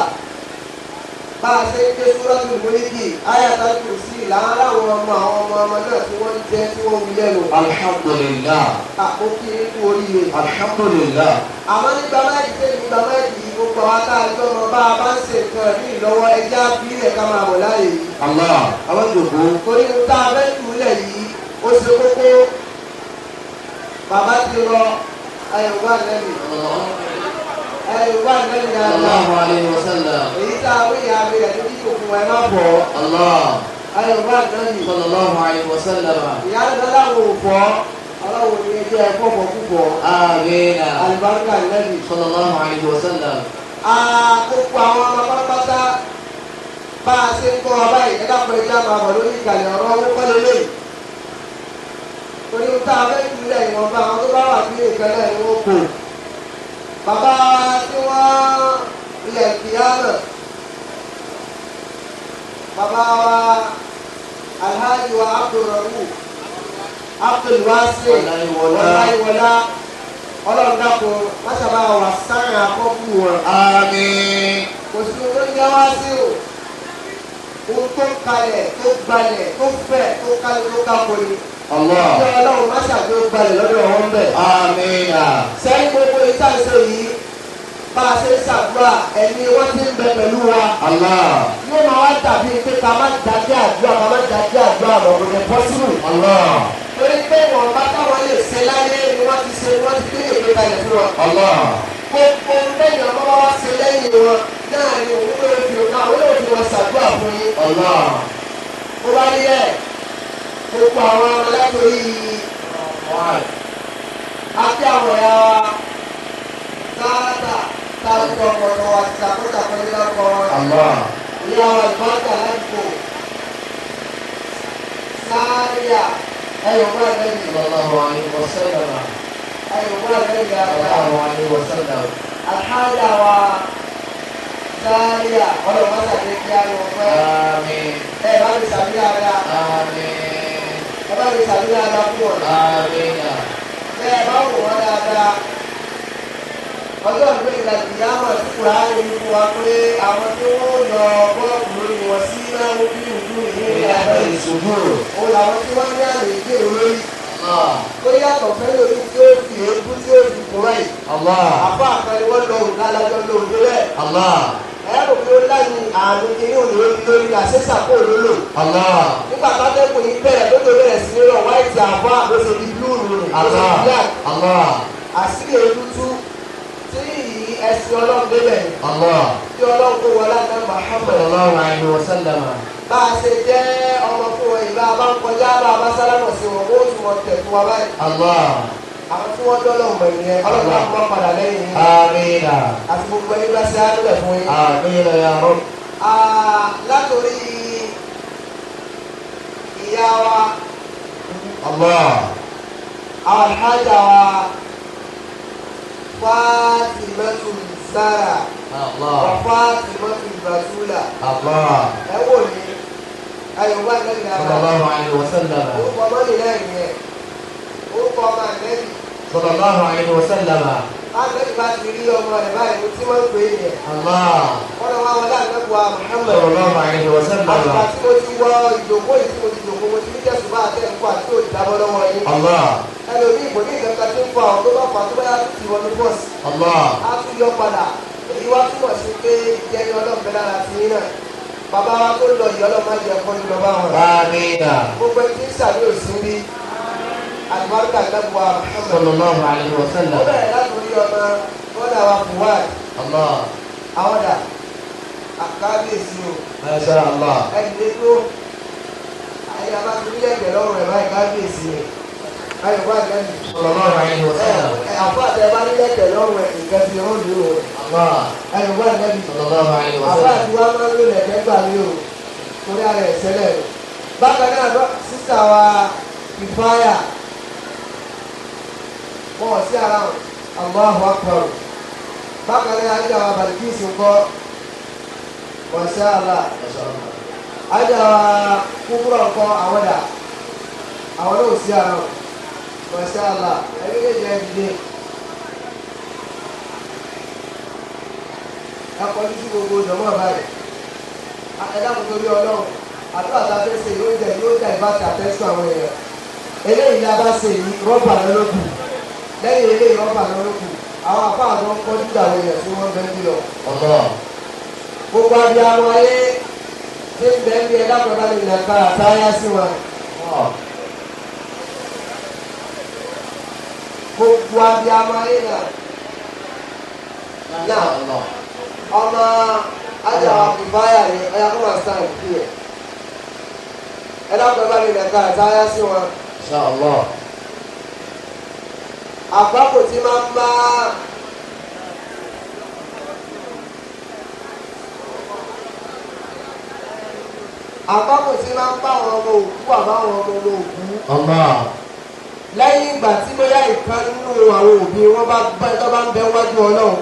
bá a ṣe ń ké Suratul Mulki Ayatul Kursi làwọn aláwọn ọmọ náà tí wọ́n ń jẹ́ tí wọ́n wí lẹ́nu. Alhamdulillah. àpò kí n kú oríire. Alhamdulillah. àmọ́ nígbà máàdì tẹ́ nígbà máàdì gbogbo àwọn tá a jọ ọmọ bá a bá ń ṣe nǹkan ní ìlọ́wọ́ ẹjẹ́ àbílẹ̀ ká máa bọ̀ láàyè yìí. Allah. Àwọn jòkó. torí ohun tá a fẹ́ túlẹ̀ yìí ó ṣe kókó bàbá ti lọ ayọ̀wá nẹ́bì ayọ̀wá nẹ́bì dáadáa. Sallallahu alayhi wa sallam. èyí tá a wíyà abẹ́rẹ́ tó dídò fún ẹ má bọ̀. Allah. ayọ̀wá nẹ́bì. Sallallahu alayhi wa sallam. ìyá dáadáa wò fọ́ ọlọ́wọ́ ni ẹ jẹ́ ẹ̀fọ́ fọ́ púpọ̀. Amina. alibarika nẹ́bì. Sallallahu alayhi wa sallam. àkókò àwọn ọmọ pátápátá bá a ṣe ń kọ́ ọ báyìí ẹ dákun ẹ jẹ́ àmọ́ àbọ̀ lórí ìkàlẹ̀ ọ̀rọ̀ owó kọ́lé lẹ́yìn. torí ohun tá a fẹ́ jùlẹ̀ ìwọ̀nba àwọn tó bá wà bí nǹkan náà ni wọ́n kò. bàbá tí wọ́n ilẹ̀ kìíyàmọ̀ bàbá wa Alhaji wa Abdulwasi Ọláyíwọlá ọlọ́run dákun máṣàbá wà sáyìn àkọ́kù wọn. Àmín. kò sí ohun tó ń jẹ́ wá sí o ohun tó ń kalẹ̀ tó gbalẹ̀ tó fẹ̀ tó kalẹ̀ tó kápò ni. Allah. ìjọ ọlọ́run máṣàbá ó gbalẹ̀ lọ́dọ̀ wọn bẹ̀. Amina. sẹ́yìn gbogbo ìtànṣe yìí bá a ṣe ń ṣàdúrà ẹni wọ́n ti ń bẹ pẹ̀lú wa. Allah. yóò máa wá dàbí pé ká má dájú àdúrà ká má dájú àdúrà mọ̀ kò lè pọ́sibú. Allah. torí pé wọn bá táwọn lè ṣe láyé ni wọ́n ti ṣe wọ́n ti gbé èdè kalẹ̀ fún wọn. Allah. gbogbo lẹ́yìn ọmọ bá wá ṣe lẹ́yìn wọn náà ni òun ló fi ọ̀nà òun ló fi wọn ṣàdúrà fún yín. Allah. ó bá rí ẹ̀ gbogbo àwọn ọlọ́tòrí àti àwọn ẹ̀yà wa sáátà táwọn ọmọ wa ti ṣàkóṣàkó ní lọ́kọ̀ Allah. ìyá wa ìbáta ládùúgbò sááríà ẹ̀yọ̀mọ́ ẹ̀lẹ́yìn Sallallahu alayhi wa sallam. ẹ̀yọ̀mọ́ ẹ̀lẹ́yìn dáadáa. Sallallahu alayhi wa sallam. alhaja wa sááríà ọlọ́mọ́sà ní kí á lọ fẹ́. Àmín. ẹ bá mi sàbí dáadáa. Àmín. ẹ bá mi sàbí dáadáa fún wọn. Amina. ẹ bá wò wọ́n dáadáa. ọjọ́ ìgbé ìlàjì yá mọ̀ sí kùránì ní fún wa pé àwọn tí wọ́n lọ bọ́ọ̀lù lórí wọn sí náà wọ́n bí ìlú ìlú ìlànà ìṣubú. ó làwọn tí wọ́n ní àmì ìgbé lórí. Allah. ó yàtọ̀ fẹ́ lórí tí ó fi èébú tí ó fi kúrẹ́ yìí. Allah. àbá àkànni wọ́n lọ òun lálájọ́ lóun délẹ̀. Allah. ẹ̀rọ pé ó láyé àmì kìíní òní lórí àṣẹ́sàkó olólò. Allah. nígbà tó dẹ́kun yìí bẹ̀rẹ̀ tó tó bẹ̀rẹ̀ sí ní lọ wáìtì àbá lóṣè bí blúùrù rẹ̀ lóṣè bí black. Allah. àṣírí ètùtù tí ẹ̀sìn ọlọ́run débẹ̀ Allah. tí ọlọ́run kó wọlé àná Muhammad. Sallallahu alayhi wa sallam. bá a ṣe jẹ́ ọmọ fún wọn ìgbà bá ń kọjá bá a bá sálámọ̀ sí wọn ó tún wọn tẹ̀ fún wa báyìí. Allah. àwọn tí wọ́n dọ́lọ̀ mọ̀ ìyẹn ọlọ́run á kọ́ padà lẹ́yìn yìí. Amina. àti gbogbo ẹni bá ṣe àdúrà fún yín. Amina ya Rabb. látòrí ìyá wa Allah. àwọn alhaja wa Fatimatu Zara wa Allah. Fatimatu Batula. Allah. ẹ wò ní ayọ̀wá ìlẹ́yìn dáadáa. Sallallahu alayhi wa sallam. orúkọ ọmọ nìyẹn ìyẹn orúkọ ọmọ àlẹ́yìn. Sallallahu alayhi wa sallam. alẹ́ bá ti rí ọmọ rẹ̀ báyìí tí wọ́n ń pè é yẹn. wọ́n lọ wá wọlé àgbẹ̀bùwà Muhammad. àtìgbà tí mo ti wọ ìjòkó yìí tí mo ti jòkó mo ti ní jẹ́sùn bá àtẹ̀ nǹkan àti òdì dábọ́ lọ́wọ́ yín. ẹlòmíì kò ní ìgbẹ́ka tí ń fa ọ̀ tó bá fà tó bá yà ti wọ ní bọ́ọ̀sì. a tún yọ padà èyí wá túmọ̀ sí pé ìjẹni ọlọ́ọ̀fẹ́ lára ti yín náà. bàbá wa tó lọ ìyá ọlọ́ọ̀ má jẹ ẹ̀kọ́ nínú ọba wọn. gbogbo ẹni tí ń sàbí òsín bí àlùbáríkà lẹ́bùwà Muhammad. ó bẹ̀rẹ̀ láti orí ọmọ bọ́dà wa Fuad. àwọn dà àkábíyèsí o. ẹni lé tó ayé a bá ti rí ẹ̀jẹ̀ lọ́rùn rẹ̀ báyìí kábíyèsí rẹ̀. ayọ̀ bá lẹ́nu. àfọ àti ẹ̀ bá rí ẹ̀jẹ̀ lọ́rùn rẹ̀ nǹkan ti rún lù ú. ayọ̀ bá lẹ́nu. àfọ àti wa máa ń lò lẹ̀kẹ́ gbà mí o. torí ara ẹ̀ sẹ́lẹ̀ o. bákan náà sísà wa ìfáyà wọ́n sí ara wọn Allahu Akbar. bákan náà ajá wa Balikisi ńkọ́ Masha Allah. ajá wa kúkúrọ̀ ńkọ́ àwọn dà àwọn náà sí ara wọn Masha Allah. ẹni kéde ẹ dìde akọni sí gbogbo jọmọ báyìí ẹ̀dá kò torí Ọlọ́run àdúrà tá a fẹ́ ṣe yóò jẹ́ ìbáṣe àtẹ́sùn àwọn èèyàn eléyìí la bá ṣe yìí rọ́bà lọ́lọ́kù lẹ́yìn eléyìí rọ́bà lọ́lọ́kù àwọn àpá àdán kọ́ dídà àwọn èèyàn tí wọ́n bẹ́ẹ̀ bí lọ. gbogbo abiyamọ ayé tí ń bẹ́ẹ̀ bí ẹ lápẹ̀lá lè nà ká àtàyà sí wọn. gbogbo abiyamọ ayé náà ọmọ ajá ìfáyà ni ẹ̀yà kó máa sáà kí ẹ̀ ẹ lápẹ̀lá lè nà ká àtàyà sí wọn. àgbákò tí máa ń bá àwọn ọmọ òkú àbáwọn ọmọ òkú lẹ́yìn ìgbà tí bóyá ìkan nínú àwọn òbí wọn bá ń bẹ wájú Ọlọ́run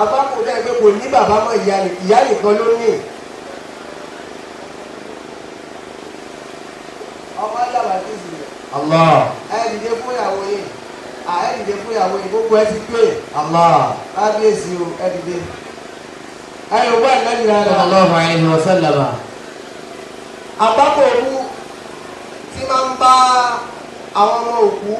àgbákò náà pé kò ní bàbá mọ́ ìyá nìkan ló ní. ọmọ ajábà tí ì sì ẹ dìde fún ìyàwó yìí ẹ dìde fún ìyàwó yìí gbogbo ẹ ti pé kábíyèsí o ẹ dìde ẹ yóò wá ìlẹ́yìn rárá. àgbákò òkú tí máa ń bá àwọn ọmọ òkú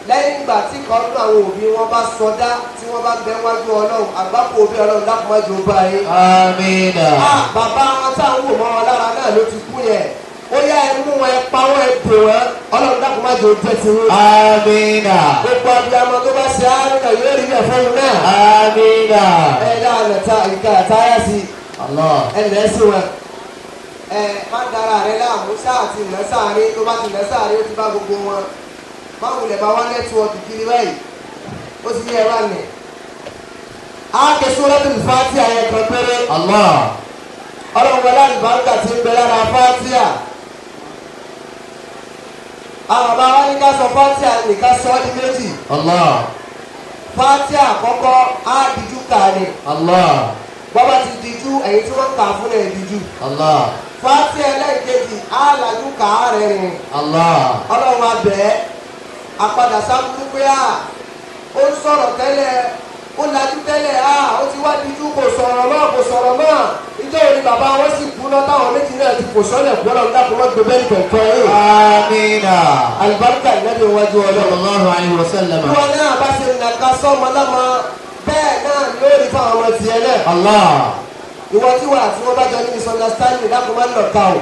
lẹ́yìn ìgbà tí kan nínú àwọn òbí wọn bá sọdá tí wọ́n bá bẹ wájú Ọlọ́run àgbákò òbí Ọlọ́run lákùnmájú ó bá yín. Àmín. bàbá wọn táwọn wò mọ́ wọn lára náà ló ti kú yẹn ó yá ẹ mú wọn ẹ pa wọn ẹ bò wọn Ọlọ́run lákùnmájú ó jẹ́ ti wọn. Àmín. gbogbo abiyamọ tó bá ṣe àárínà yóò rí bẹ̀ fún un náà. Àmín. ẹ dáhùn ìka àtàyà sí ẹ lẹ́sìn wọn. má dára rẹ láàmú sáà ti nà sáàrí tó bá ti nà sáàrí ó ti bá gbogbo wọn báwo lè bá wá nẹ́tíwọ́ọ̀kì kiri báyìí ó ti yẹ wá nì. á ké Suratul Fatiha yẹn kan péré. Ọlọ́run wọlé àlùbáríkà ti ń bẹ lára Fatiha. àwọn bàbá wa ní ká sọ Fatiha nìkan sọ ọ́ di méjì. Fatiha àkọ́kọ́ á dijú kàní. bọ́bá ti dijú ẹ̀yin tí wọ́n kà fún ẹ̀ dijú. Fatiha ẹlẹ́ẹ̀kejì á lajú kà á rẹ̀ rìn. Ọlọ́run wa bẹ̀ẹ́ àpadà sábúrú pé ó ń sọ̀rọ̀ tẹ́lẹ̀ ó lajú tẹ́lẹ̀ ó ti wá dijú kò sọ̀rọ̀ náà ìjọ òní bàbá wọn sì kú náà táwọn méjì náà ti kò sọ́lẹ̀ kú Ọlọ́run dákun wọ́n gbé bẹ́ẹ̀ kẹ̀kẹ́ yìí. Àmín. Àlùbáríkà ìnáwó iwájú Ọlọ́run. Sallallahu alaihi wasallam. bí wọn náà bá ṣe nàka sọ́mọ lámọ bẹ́ẹ̀ náà ló rí fáwọn ọmọ tiẹ̀ náà. ìwọ tí wà tí wọ́n bá jọ ní misunderstanding dákun máa ń lọ ká o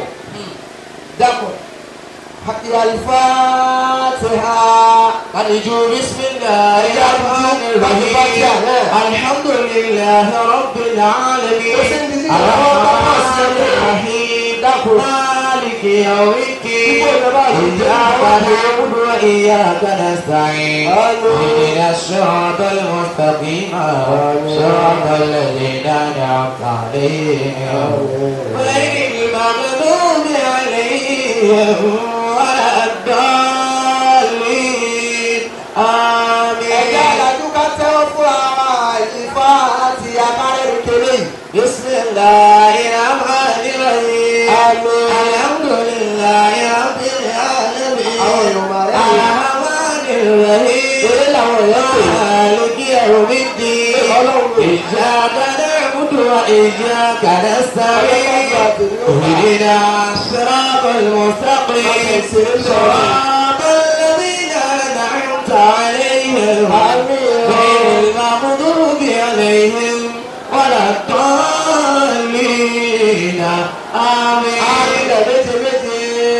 dákun. الفاتحة أرجو بسم الله الرحمن الرحيم الحمد لله رب العالمين الرحمن الرحيم مالك يوم الدين إياك نعبد وإياك نستعين اهدنا الصراط المستقيم صراط الذين أنعمت عليهم غير المغضوب عليهم ولا الضالين آمين. ẹ̀jẹ̀ àdájú ká tẹ́wọ́ fún ara ìfá àti akárẹ́rù kéré. بسم الله الرحمن الرحيم آمين. الحمد لله رب العالمين àwọn èèyàn máa rẹ̀ yìí. الرحمن الرحيم eré làwọn èèyàn pè é. إياك نعبد وإياك نستعين اهدنا الصراط المستقيم صراط الذين أنعمت عليهم غير المغضوب عليهم ولا الضالين آمين آمين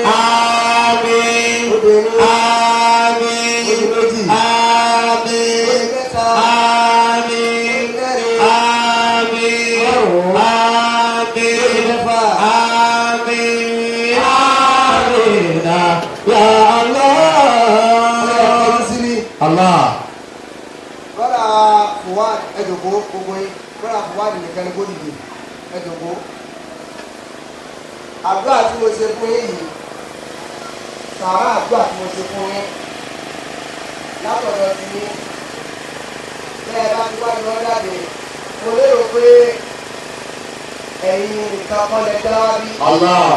آمين آمين Allah. Bọ́lá Fuad ẹ̀dùnkó gbogbo yín bọ́lá Fuad nìkan ni kò dìde ẹ̀dùnkó. Àdúrà tí mo ṣe fún yín yìí sàrà àdúrà tí mo ṣe fún yín látọ̀dọ̀ ti yín. Bẹ́ẹ̀ bá ti wá ní wọ́n jáde mo lérò pé ẹ̀yin nìkan kọ́ lẹ dá wá bí. Allah.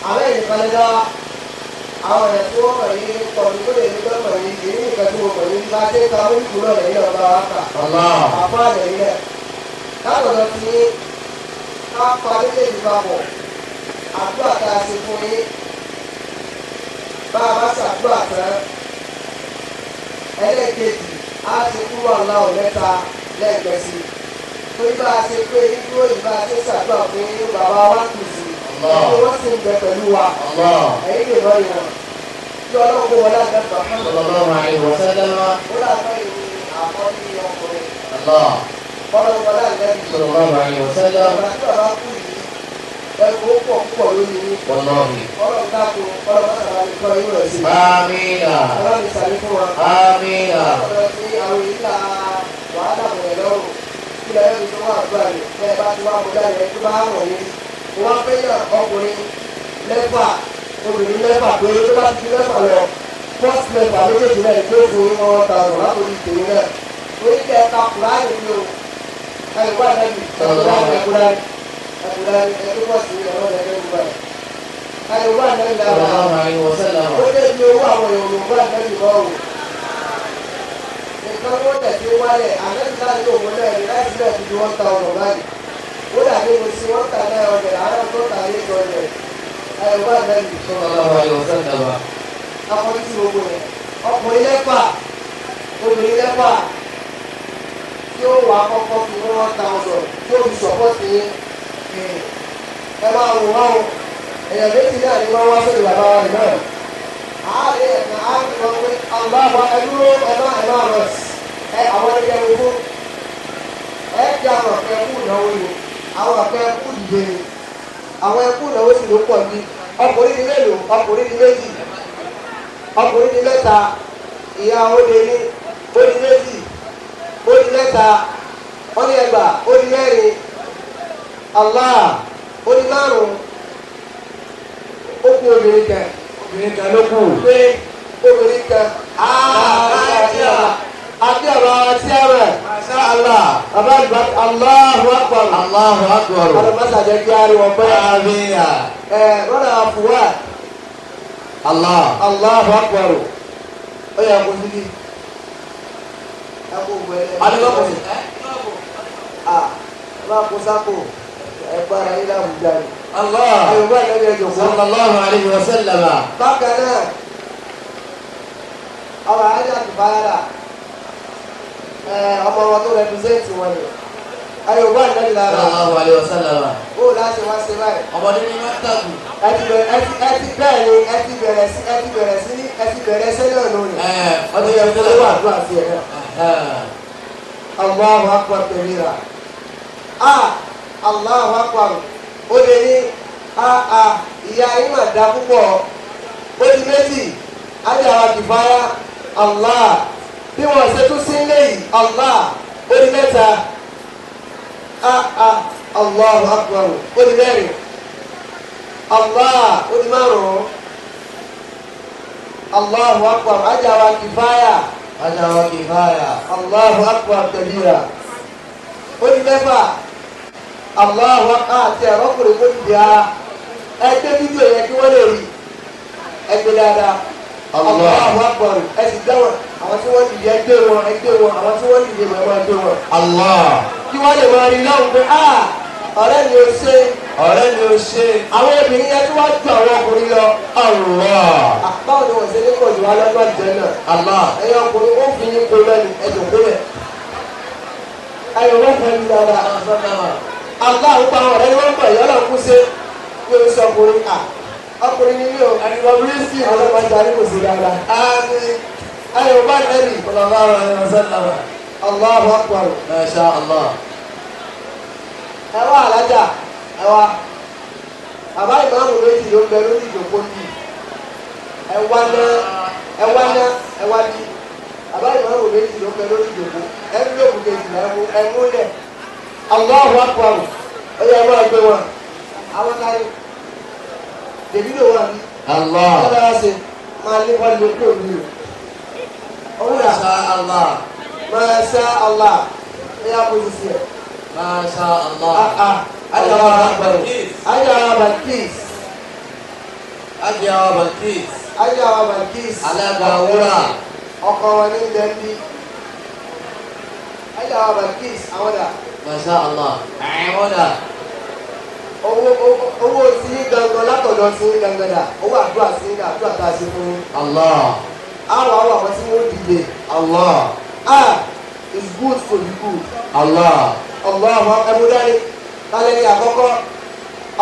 Àbẹ́ nìkan lẹ dá wá. Àwọn ẹ̀ tí wọ́n mọ̀ yìí kọ̀ọ̀dù tó lè ní gbọ́dọ̀ yìí kì í ní nǹkan tí mo mọ̀ yìí bá dé ka ó kúrò lẹ́yìn ọba wa kà. Àbá lẹ́yìn rẹ̀. Látọ̀dọ̀ tí ká pa méjèèjì papọ̀ àdúrà tá a ṣe fún yín. Bá a bá ṣàdúrà tán ẹlẹ́ẹ̀kejì á ti kúrò aláwọ̀ mẹ́ta lẹ́ẹ̀gbẹ́ sí. Torí bá a ṣe pé dúró yìí bá a ṣe ṣàdúrà fún yín bàbá wa kù sí. Ẹni wọ́n sì ń bẹ pẹ̀lú wa. Ẹ̀yin lè lọ ìwọ̀n. Tí ọlọ́run kó wọlé àgbẹ̀fà fún mi. Sallallahu alaihi wasallam. Ó dàgbà ìwé àkọ́bí ọkùnrin. Allah. Ọlọ́run wọlé àgbẹ̀fà. Sallallahu alaihi wasallam. Ọ̀gá tí ọ̀rọ̀ kù yìí ẹ̀kọ́ pọ̀ púpọ̀ lórí yín. Wallahi. Ọlọ́run dákun ọlọ́run sábà ní kọ́ inú rẹ̀ sí. Amina. Ọlọ́run ìsàlẹ̀ fún wa. Amina. Ọlọ́run tí àwọn yìí ta wàhálà bẹ̀rẹ̀ lọ́rùn. Kí lẹ́yìn mi tó wà àdúrà rẹ̀ bẹ́ẹ̀ bá ti wá mo jáde ẹ̀ tó bá wọ̀ yín. Wọ́n fẹ́ yàn ọkùnrin mẹ́fà obìnrin mẹ́fà pé tó bá ti mẹ́fà lọ first mẹ́fà méjèèjì náà tó fún wọn ta ọ̀rọ̀ látòrí tèmi náà orí kẹ́ ẹ̀ka kùráàlì ni o ẹ̀rùbá ẹ̀dẹ́bì ẹ̀kúráàlì ẹ̀kú pọ̀ sí ọ̀rọ̀ ẹ̀dẹ́bì báyìí ẹ̀rùbá ẹ̀dẹ́bì lára ó lé ní owó àwọn Yorùbá ẹ̀dẹ́bì bọ́ wò nǹkan tó tẹ̀sí wálẹ̀ àmẹ́ríkà ní òun náà ní láti náà ti di wọ́n ta ọ̀rọ̀ báyìí ó dàbí mo sí wọ́n ta náà ọ̀dẹ̀ àárọ̀ tó ta ní ìjọ̀lẹ̀ ẹ̀rùbá ẹ̀dẹ́bì Sallallahu alaihi wasallam. akọni tí gbogbo rẹ̀ ọkùnrin lẹ́fà obìnrin lẹ́fà tí ó wà kọ́kọ́ fi 1,000 tí ó fi sọ̀pọ̀ sí ẹ máa wò wá o èèyàn méjì náà ni wọ́n wá sórí bàbá wa rẹ̀ náà àárẹ̀ ẹ̀ka àárẹ̀ wọn pé àlùbáwá ẹdúró ẹ̀má rẹ̀ àwọn ẹgbẹ́ gbogbo ẹ̀ jẹ́ àwọn ọ̀kẹ́ kú ìnáwó ni àwọn ọ̀kẹ́ kú dìde ni àwọn ẹkú ìnáwó sì ló pọ̀ ní ọkùnrin ní mélòó ọkùnrin ní méjì ọkùnrin ní mẹ́ta ìyá òde ní ó ní méjì ó ní mẹ́ta ó ní ẹgbàá ó ní mẹ́rin Allah ó ní márùn ó kú obìnrin kan ló kù pé obìnrin kan àti ọ̀rọ̀ tí a rẹ̀ Masha Allah. bàbá ìgbà Allahu Akbar Allahu Akbar. alamasa jẹ́ kí a rí wọn pẹ́ Amina. rọ́nà Fuad Allah. Allahu Akbar ó yẹ kó síbi ẹkú gbẹ̀lẹ́ Adébọ̀kọ̀ sí. bá kó sáko ẹgbàrá yìí láwùjá ni Allah. ayọ̀bá ìlẹ́bí ẹjọ́ fún Sallallahu alaihi wasallam. bákan náà ọmọ ajá ti báyàrá ọmọ wọn tó rẹpizẹ́ntì wọn ni ayọ̀bá ìlẹ́bí lára Sallallahu alaihi wasallam. ó láti wá ṣe báyìí. Ọmọdé ní mẹ́tàkù. ẹ ti bẹ̀rẹ̀ sẹ́lẹ̀ lónìí. Ọdún yẹ yẹn kó tó wà wà. tó àti ẹ̀. Allahu Akbar kabira. Allahu Akbar. Ó lè ní ìyá yín mà dá púpọ̀. Ó di méjì. Ajáwa kìfáyà. Allah. Bí wọ́n ṣe tún sí ilé yìí. Allah. Ó di mẹ́ta. Allahu Akbar. Ó di mẹ́rin. Allah. Ó di márùn-ún. Allahu Akbar. Ajáwa kìfáyà. Ajawa kifaya. Allahu Akbar kabira. Ó di mẹ́fà. Allahu Akbar àti ẹ̀rọ́kùnrin tó ti di ara. Ẹgbẹ́ fídíò yẹn kí wọ́n lè rí. Ẹgbẹ́ dáadáa. Allahu Akbar ẹ sì dáwọn àwọn tí wọ́n dìde ẹgbẹ́ wọn àwọn tí wọ́n dìde mọ̀ ẹgbẹ́ wọn. Kí wọ́n lè máa rí lọ́hùn pé ọ̀rẹ́ mi ò ṣe. Àwọn obìnrin yẹn tí wọ́n ju àwọn ọkùnrin lọ. Báwo ni wọ́n ṣe ní pọ̀ jù wá lọ́gbà jẹ́ náà? Ẹ̀yin ọkùnrin ó fi yín kó lẹ́nu ẹ̀jọ̀ kó lẹ̀. Ẹ̀yin wọ́n fẹ́ mi dáadáa. Àwọn ọ̀rẹ́ ni wọ́n bọ̀ ìyọ́nà kú sí pé ó sọ ọkùnrin ní yóò àdìgbàbírísì ọlọ́mọdé àdìgbò sí dáadáa. Ayọ̀ bá nẹ́bì. Allahu Akbar. Masha Allah. Ẹ wá alájà ẹ wá. Bàbá ìmáàmù méjì ló ń bẹ lórí ìjòkó yìí. Ẹ wá bí. Bàbá ìmáàmù méjì ló ń bẹ lórí ìjòkó. Ẹ ń lé òkúta ìjìnlẹ̀ ẹ múlẹ̀. Allahu Akbar. Ó yẹ ẹ máa gbé wọn. Àwọn náà Davido wà ní. Ọlọ́dà ṣe máa lé wọ́n lé kúrò ní ìlú. Masha Allah. Masha Allah. Ẹ yá bó ti sí ẹ̀. Masha Allah. Ajawa Balkis. Ajawa Balkis. Alága wúrà. Ọkọ wọn ní Dẹ́bí. Ajawa Balkis. Àwọn dà. Masha Allah. Àwọn dà. Owó sí gangan látọ̀dọ̀ sí gangan dà. Owó àdúrà sí àdúrà tá a ṣe fún yín. Àwọn àwọn tí wọ́n dìde. It's good to be good. Allahu ẹmu dání. Kálẹ̀ ní àkọ́kọ́.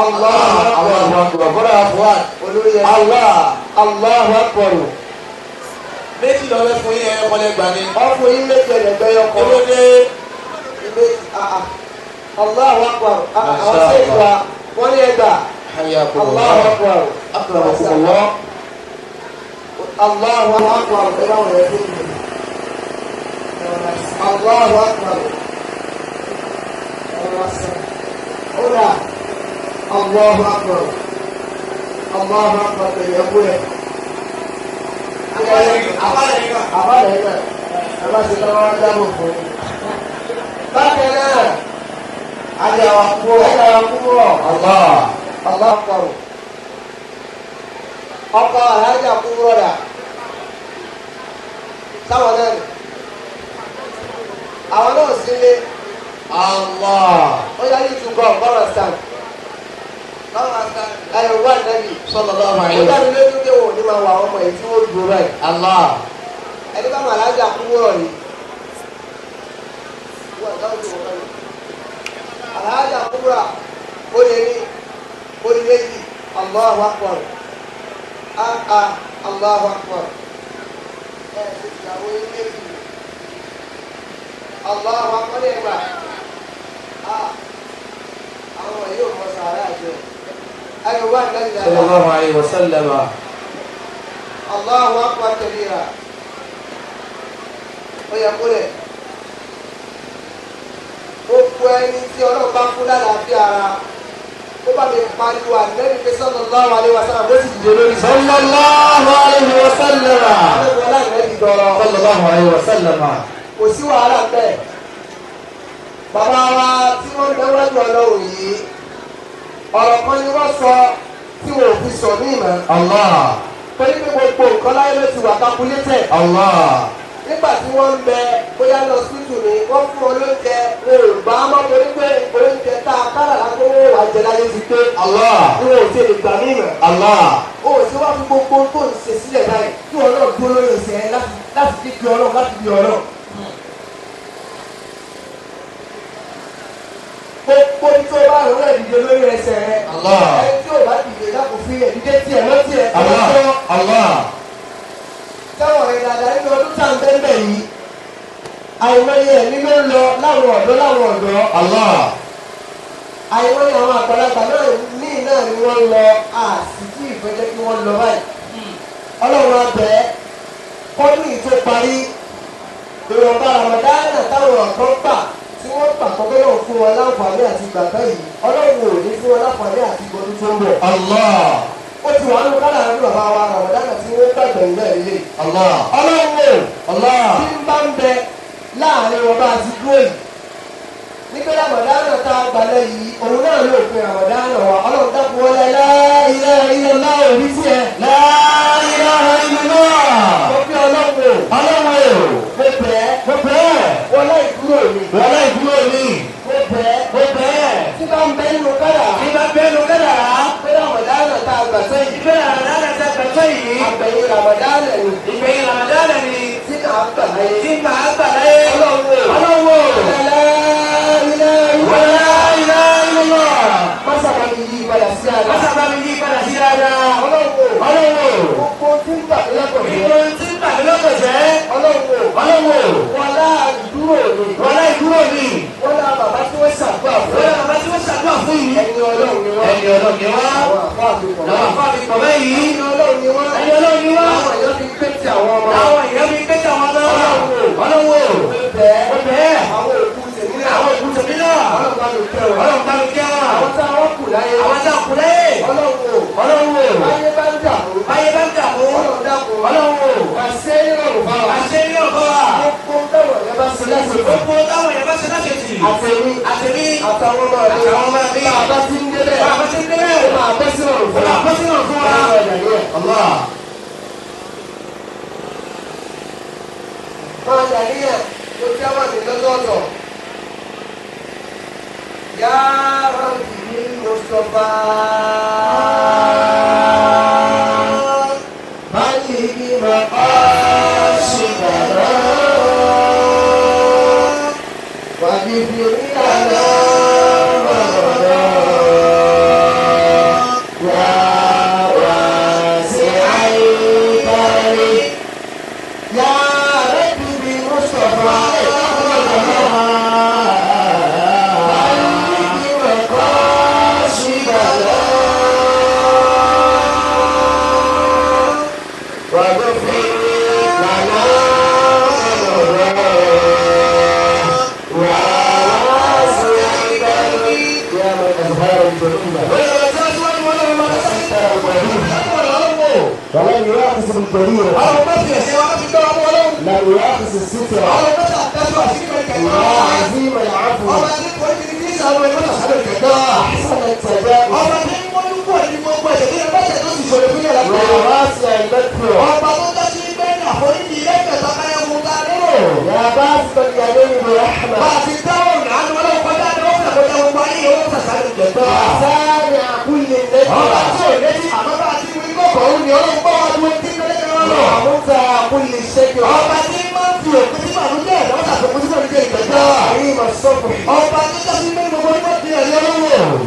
Allahu olórí ẹ̀. Allahu Akbar. Méjì lọ́wọ́ fún yín ẹ̀yọ́ kọ́lẹ́ gbà ní. Ọkùn yín méjì ẹ̀dẹ̀gbẹ́ yọkọ̀. Olóde. Allahu Akbar. Àwọn sí ìgbà wọ́n ní ẹgbà. Allahu Akbar. Akramakumullah. Allahu Akbar. Allahu Akbar. Oda. Allahu Akbar. Allahu Akbar. Tẹ̀lé Abálẹ̀ náà. Ẹ bá ṣe lọ́wọ́ dábò fún mi. Bákan náà, Ajawa kúrò. Allahu Akbar. Ọkọ̀ alájà kúrò dà. Sáwọn náà ni. Àwọn náà sílé. Ó yá YouTube gan bọ́rọ̀ stand. Ẹ̀rọ wà nẹ́bí. Sallallahu alaihi Ó dábìí lójú pé wọn ò ní máa wà ọmọ yìí tí wọ́n dúró báyìí. Ẹni bá máa alájà kúrò rí. Alájà kúrò ó lè ní méjì. Allahu Akbar. Allahu Akbar. Ẹ ṣe ìyàwó ilé ìlú. Allahu Akbar ẹgbà. Àwọn yóò mọ sàárà jẹ. Ayọ̀ wà lẹ́yìn dáadáa. Sallallahu alaihi wasallam. Allahu Akbar kabira. Ó yẹ kó lẹ̀. Gbogbo ẹni tí Ọlọ́run bá fún lálàáfíà ara. Ó bá mi pariwo àgbẹ̀bí pé sallallahu alaihi wasallam bó ti dìde lórí. Sallallahu alaihi wasallam. Àlejò aláìlẹ́bí dọ̀rọ̀. Sallallahu alaihi wasallam. Kò sí wàhálà bẹ́ẹ̀. Bàbá wa tí wọ́n dẹ́wọ́jú Ọlọ́run yìí, ọ̀rọ̀ kan ni wọ́n sọ tí wọn ò fi sọ ní ìmọ̀. Torí pé gbogbo nǹkan láyé ló ti wà calculated. Nígbà tí wọ́n ń bẹ bóyá lọ síìtù ni wọ́n fún wọn lóúnjẹ wọn ò bá mọ́ torí pé oúnjẹ tá a kára lágbó wọn wà jẹ láyé ti pé. Ni wọn ò ṣe lè gbà ní ìmọ̀. O ò sí wá fún gbogbo tó ń ṣe sílẹ̀ báyìí kí Ọlọ́run dúró lórí ẹsẹ̀ láti fi fi Ọlọ́run láti fi Ọlọ́run. Gbogbo tí o bá rò rẹ̀ dìde lórí ẹsẹ̀ rẹ̀. Ẹni tí o bá dìde dákò fi ẹ̀ dídé tiẹ̀ lọ́tì ẹ̀ táwọn ọ̀rẹ́ dáadáa nínú ọdún tá à ń bẹ́ẹ̀ yìí àìmọye ẹ̀mí ló ń lọ láwọn ọ̀dọ́. Àìmọye àwọn àgbàlagbà náà míì náà ni wọ́n ń lọ àsìkò ìfẹ́jẹ́ kí wọ́n lọ báyìí. Ọlọ́run abẹ́ kọ́dún yìí tó parí ìrọ̀bá Ramadana táwọn ọ̀dọ́ gbà tí wọ́n pàtó pé yóò fún wọn láǹfààní àti gbàgbá yìí Ọlọ́run ò ní fún wọn láǹfààní àti gbọdún tó ń bọ̀. Ó ti wà nínú kádà nínú bàbá wa Ramadana tí wọ́n gbàgbọ́ ìlú ẹ̀ lé. Ọlọ́run tí ń bá ń bẹ láàrin ọba àti dúró yìí. Nígbà Ramadana tá a gbalẹ̀ yìí, òun náà ló fi Ramadana wa. Ọlọ́run dákun wọlé la ilaha illallah òbí tiẹ̀. La ilaha illallah. dáadáa. Wọ́n sábà mi yí padà sí dáadáa. Ọlọ́run Ọlọ́wọ́. gbogbo tí ń gbàgbé lọ́kọ̀ mi. Ìgbò tí ń tàbí lọ́kọ̀ jẹ́. Ọlọ́run Ọlọ́wọ́. wọlá ìdúró mi. Wọlé ìdúró mi. Wọlá bàbá tí wọ́n ṣàgbà fún. Wọlé bàbá tí wọ́n ṣàdúrà fún yìí. Ẹni Ọlọ́run ni wọ́n. Ẹni Ọlọ́run ni wọ́n. Àwọn àfáà mi pọ̀ Làwọn afá mi pọ̀ báyìí. Ẹni Ọlọ́run ni wọ́n. Ẹni Ọlọ́run ni wọ́n. Àwọn èèyàn fi pé ti àwọn ọmọ. Àwọn èèyàn mi pété àwọn ọmọ. Ọlọ́wọ́. Bẹ́ẹ̀ Ó bẹ́ẹ̀. àwọn òkú tèmi náà. Àwọn òkú tèmi náà. Ọlọ́run bá mi kẹ́ wọn. Ọlọ́run bá mi kẹ́ wọn. Àwọn tí wọ́n kù láyé. Àwọn tí a kù láyé. Ọlọ́run Ọlọ́wọ́. báyé bá ń dàrú. Báyé bá ń dààmú. Ọlọ́run dákun. Ọlọ́wọ́. Àṣẹ ìrọ̀rùn fáwọn. Àṣẹ ní ọ̀gọ́ wa. Gbogbo táwọn èèyàn bá ṣe láti fún. Gbogbo táwọn èèyàn bá ṣe láṣẹ tì. Àtẹ̀mí Àtẹ̀mí. àtàwọn ọmọ rẹ̀. Àtàwọn ọmọ mi. Bàbá tí ń débẹ̀. Bàbá tí ń débẹ̀. Ó máa bẹ́ sínú ọ̀rùn fún wa. Bàbá tí ń rọ̀ fún wa. Allah. Máa dàníyàn tó tí a wà ní lọ́dọọdọ̀. Yá Rabbi Mustapha. Báyìí máa ṣe bàbá. Wàbí fi rí àná bàbá. Yá wá sí àyíkárí. Yá Rabbi Mustapha. Báyìí máa ṣe bàbá. واغفر لنا وواسع قلبي يا من أظهر الجنود ولم يؤاخذ بالكبيرة لا يؤاخذ الستر يا عظيم العفو أحسن التجاوز يا واسع المغفرة يا باسط اليدين برحمة يا سامع كل النجوى يا منتهى كل الشكوى يا عظيم الصبح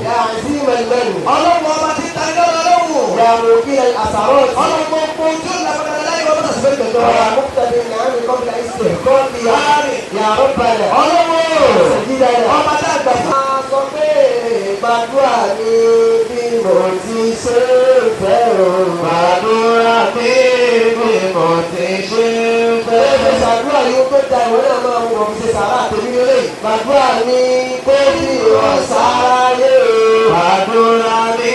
يا عظيم المن يا موكل الأثرات يا مقتدي النعم قبل استحقاقها يا ربنا سيدنا gbàdúrà mi bí mo ti ṣe fẹ́ o. Gbàdúrà mi bí mo ti ṣe fẹ́. Bẹ́ẹ̀ ṣàdúrà yìí ó tó da ìwé náà máa ń wọ̀ fi ṣe sàrà tèmi lélẹ̀. Gbàdúrà mi kó fi hàn sáráyé o. Gbàdúrà mi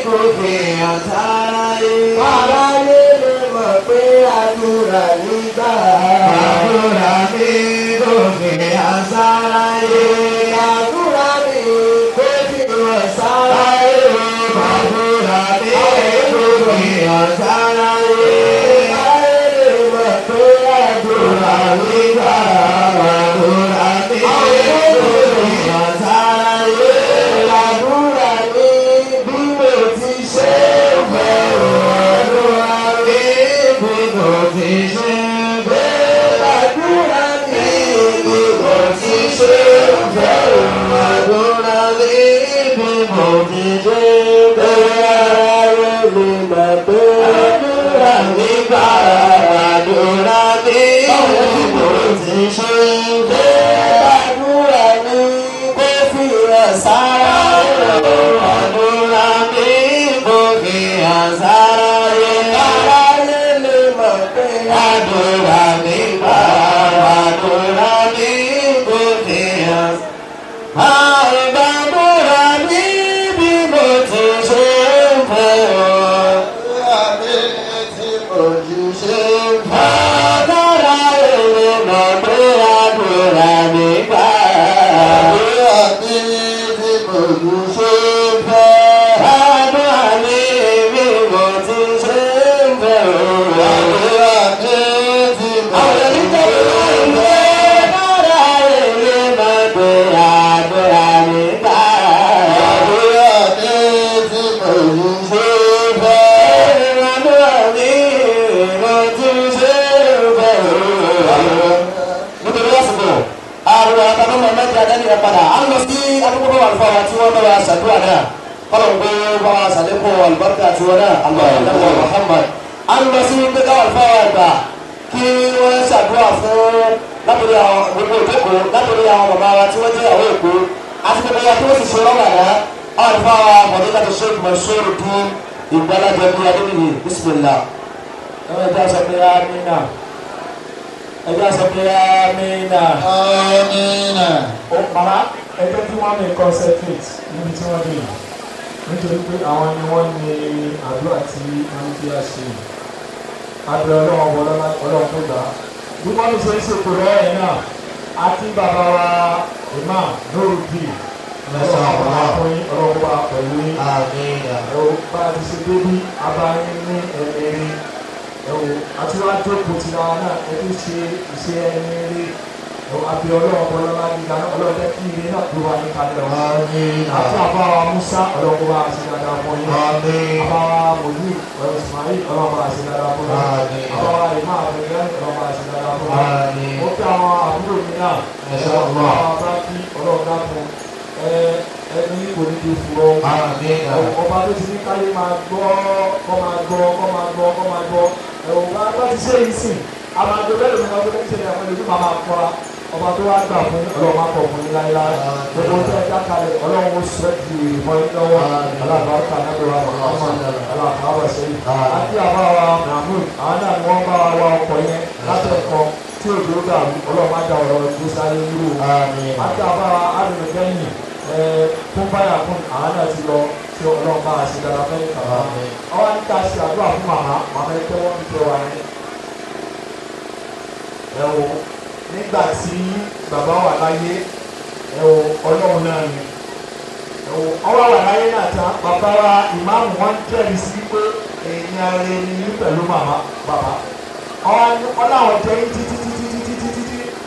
kò fi hàn sáráyé. Aráyé lè mọ̀ pé àdúrà nígbà. Gbàdúrà mi kò fi hàn sáráyé. Gbàdúrà mi kó fi hàn sáráyé o. Gbàdúrà mi kò fi hàn sáráyé. Aráyé lè mọ̀ pé àdúrà nígbà. Gbàdúrà mi kò fi hàn sáráyé. Gbàdúrà mi bí mo ti ṣe fẹ́ o. Gbàdúrà mi bí mo ti ṣe fẹ́. Gbàdúrà mi bí mo ti ṣe fẹ́ o. Gbàdúrà mi bí mo ti ṣe fẹ́. Aráyé lè mọ̀ pé Gbàdúrà mi gbà. Gbàdúrà mi bí mo ti ṣe fẹ́. gbàdúrà mi kó fi hàn sáráyé o. Gbàdúrà mi kò fi hàn sáráyé. Aráyé lè mọ̀ pé Gbàdúrà mi gbà. Gbàdúrà mi kò fi hàn sáráyé. Gbàdúrà mi bí mo ti ṣe fẹ́ o. àmì tí mo jù ṣe fẹ́. Àdúrà èrè mọ̀ pé àdúrà mi gbà. Àdúrà mi tí mo jù ṣe fẹ́. Àdúrà mi bí mo ti ṣe fẹ́ o. Àdúrà mi tí mo Àwọn jù ìjọba ṣe ìwé fẹ́. àdúrà èrè mọ̀ pé àdúrà mi gbà. Àdúrà mi tí mo jù ṣe fẹ́. Àdúrà mi mo ti ṣe fẹ́ o. Nítorí lásìkò, àrùn àtàkùn mẹ́ta dání rẹ̀ padà. A ń lọ sí adúgbò wà fún àwọn tí wọ́n bá wa ṣàdúrà náà. kọ́lọ̀ ń gbé bá wa sàlékún àlùbáríkà tí wọ́n náà àlùbáríkà Muhammad. a ń lọ sí gbẹ́gà àlùfáà àgbà kí wọ́n ṣàdúrà fún látòrí àwọn gbogbo ìjókòó látòrí àwọn bàbá wa tí wọ́n jẹ́ àwọn èkó àti gbogbo wa tí wọ́n sì ṣe rọ́bà náà àwọn àlùfáà mọ̀tò láti ṣe Mansur dín ìgbàlájọ bí adébíyì bismillah. ẹ̀jẹ̀ àṣọ pé amínà ẹ̀jẹ̀ àṣọ pé amínà. Amina. ó màmá ẹgbẹ́ tí wọ́n mi concentrate níbi tí wọ́n dé yìí nítorí pé àwọn ni wọ́n ní àdúrà tí wọ́n ti á ṣe abẹ́ ọlọ́run ọlọ́run tó gbà á bí wọ́n ní ṣe ń ṣètò lọ́yẹ̀ náà àti bàbá wa imam lóòdì ọlọ́run wa pẹ̀lú ẹ̀rọ bá a ti ṣe débí abáyé ní ẹ̀mẹ́rin ẹ̀rọ àti wá jókòó ti ra náà ẹ̀ tó ṣe iṣẹ́ ẹni rí àbí ọlọ́run bọ́lá nígbà náà ọlọ́run jẹ́ kí ilé náà tó wà ní kalẹ̀ wọn. àti àbáwa Musa ọlọ́run bá a ṣe dáadáa fún yín. àbáwa mòlú ọ̀rọ̀ Ismail ọlọ́run bá a ṣe dáadáa fún yín. àbáwa ìmọ̀ àbẹ̀yẹ́ ọlọ́run bá a ṣe dáadáa fún yín. ó kí àwọn àbúrò mi náà àwọn bá kí ọlọ́run dákun ẹni kò ní di fúrọ́. ọba tó ti ní káyé máa gbọ́ kọ́ máa gbọ́ ẹ̀wọ̀n bá ti ṣe é sìn àmàdo bẹ́ẹ̀ lómi náà tó ń ṣe ní àwọn ìlú máa máa kọ́ra ọba tó wá gbà fún ọlọ́run máa kọ̀ fún yín láéláé gbogbo tẹ́ ẹ dákalẹ̀ ọlọ́run ó sọ ju ìmọ̀ yín lọ́wọ́ alábàárà náà lọ́wọ́ ọmọ alábàárà sẹ́yìn àti àbáwa mahmood àwọn náà ni wọ́n bá wa wá ọkọ̀ yẹn látẹ̀kọ́ tí òjò dàrú ọlọ́run máa da ọ̀rọ̀ tó sáré wúlò àti àbáwa adùnmẹ̀kẹ́yìn fún báyà fún àwọn náà ti lọ tí ọlọ́run bá a ṣe dára fẹ́ẹ́ kàwá ọwọ́ níta ṣe àdúrà fún màmá ẹgbẹ́ wọn ti tẹ wa yẹn ẹ̀wọ̀ nígbà tí bàbá wà láyé ẹ̀wọ̀ ọlọ́run náà ni ẹ̀wọ̀ ọwọ́ wà láyé náà tán bàbá wa ìmáàmù wọn jẹ́rìí sí pé èèyàn rẹ̀ ni pẹ̀lú màmá bàbá ọláwọ̀ jẹ́ yín títí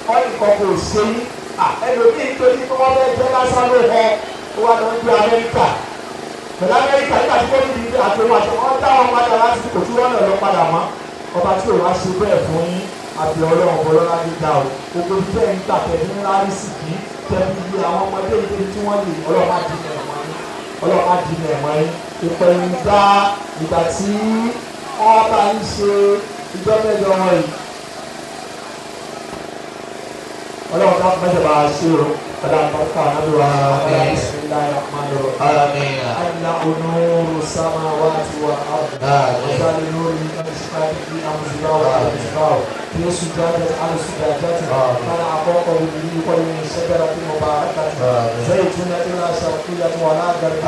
wọ́n nìkan kò ṣe yín ẹlòmíì torí pé wọ́n fẹ́ jẹ́ lásán ló họ ó wà lọ́ọ́ gbé Amẹ́ríkà pẹ̀lú Amẹ́ríkà nígbà tí wọ́n ní ibi àtòwò àti wọ́n dáwọn padà láti kò tí wọ́n lọ padà mọ́ ọba tí òun á ṣe bẹ́ẹ̀ fún yín àbí ọlọ́run bọ́lọ́lá gíga o gbogbo bíbẹ́ ń gbà tẹ̀lé ńlá rí sì kí tẹ̀lé iye àwọn ọmọdé ìdílé tí wọ́n lè ọlọ́run á dín ẹ̀mọ́ yín ọlọ́run á dín ẹ̀mọ́ yín ìpẹ̀yìndà ìgbà tí wọ́n bá ń ṣe ìjọ mẹ́jọ wọn yìí ọlọ́run náà mẹ́jọ bá a ṣe o ọ̀dà àpapọ̀ ànábìwá ọ̀dà bisimilayi rahmanu rahim ayélujára onúurú sámá wá ti wà áwùjọ ọ̀dà lórí ẹ̀ṣinkáàdì àmùsùlá wà àmùsùlá wà kí ó sùn jáde alùsùn jáde kánà àkọ́kọ́ òbí kọ́lé ní sẹ́gbẹ́rà tí mo bá àkàtì zẹ́yìn tún náà ilá ṣàkóyà tó wà lágàrí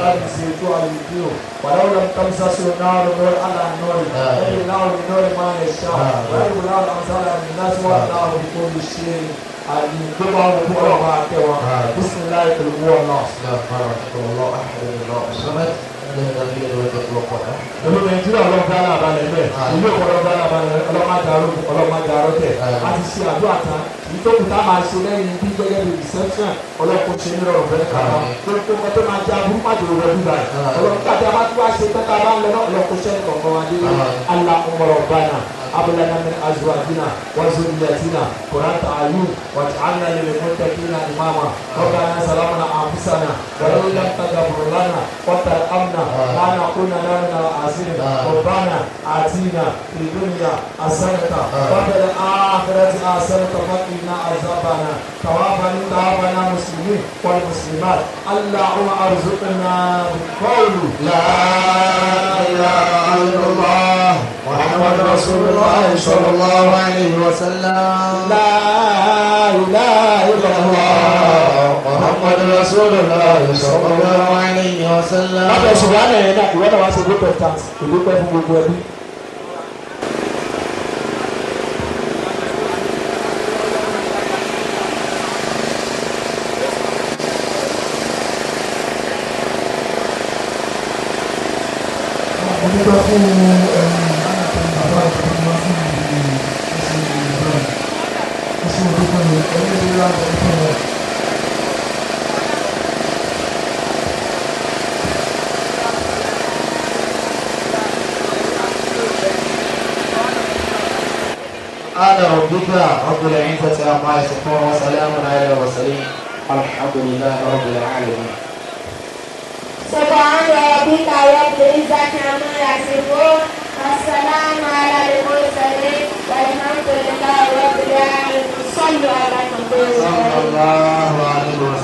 láti ṣe ètò àlùfíò wàláwùlà kàmsásù náà lórí àlà nọ́ọ̀rì ẹ̀yìn náà ní nọ́ọ̀rì máa ń ṣá wàláwùlà láwọn àmsálà ní náà tí wọ́n náà ní kó lè ṣe àyíkébà wọn fún ọlọ́run máa tẹ wọn bisimilayi pẹ̀lú wọn náà. Ìlú Nàìjíríà ọlọ́run bá náà balẹ̀ bẹ́ẹ̀. Ìlú Èkó ọlọ́run bá náà balẹ̀ ọlọ́run máa darọ́ tẹ̀. A ti ṣe àdúrà tán. Ìtòkù tá a máa ṣe lẹ́yìn bí gẹ́gẹ́ bí reception ọlọ́run ṣe ní ọ̀rọ̀ bẹ́ẹ̀ kàwá. Gbogbo ọmọ tó máa jẹ aburú má jòrò rẹ̀ bíbá yìí. Ọlọ́run tàbí a bá tún wá ṣe tẹ́tà bá ń lọ náà ọlọ́run ṣe ní kọ̀ọ̀kan wa dé. Allahumma rabbana abúlé min azwajina wa zurriyatina qurrata a'yun waj'alna lil muttaqina imama. Rabbana salamna anfusana wa law lam taghfir lana wa tarhamna lanakunanna minal khasirin. Rabbana atina fid dunya hasanatan wa fil akhirati hasanatan wa qina azabannar. توافنا مسلمين والمسلمات. اللهم ارزقنا بقول لا إله إلا الله محمد رسول الله صلى الله عليه وسلم. لا إله إلا الله محمد رسول الله صلى الله عليه وسلم. lábẹ́ ṣùgbọ́n ẹ̀yẹ náà ìwọ́n náà wá sí group of thanks ìdúpẹ́ fún gbogbo ẹbí. Onígbà fún bàbá ìfowópamọ́ fún ìdílé ẹ̀sìn òdòdó ni ẹni tó yá ọ̀dọ́ fún wọn. أنا ربك رب العزة عما يصفون وسلام على المرسلين الحمد لله رب العالمين. سبحان ربك رب العزة عما يصفون والسلام على المرسلين والحمد لله رب العالمين صلوا على النبي صلى الله عليه وسلم.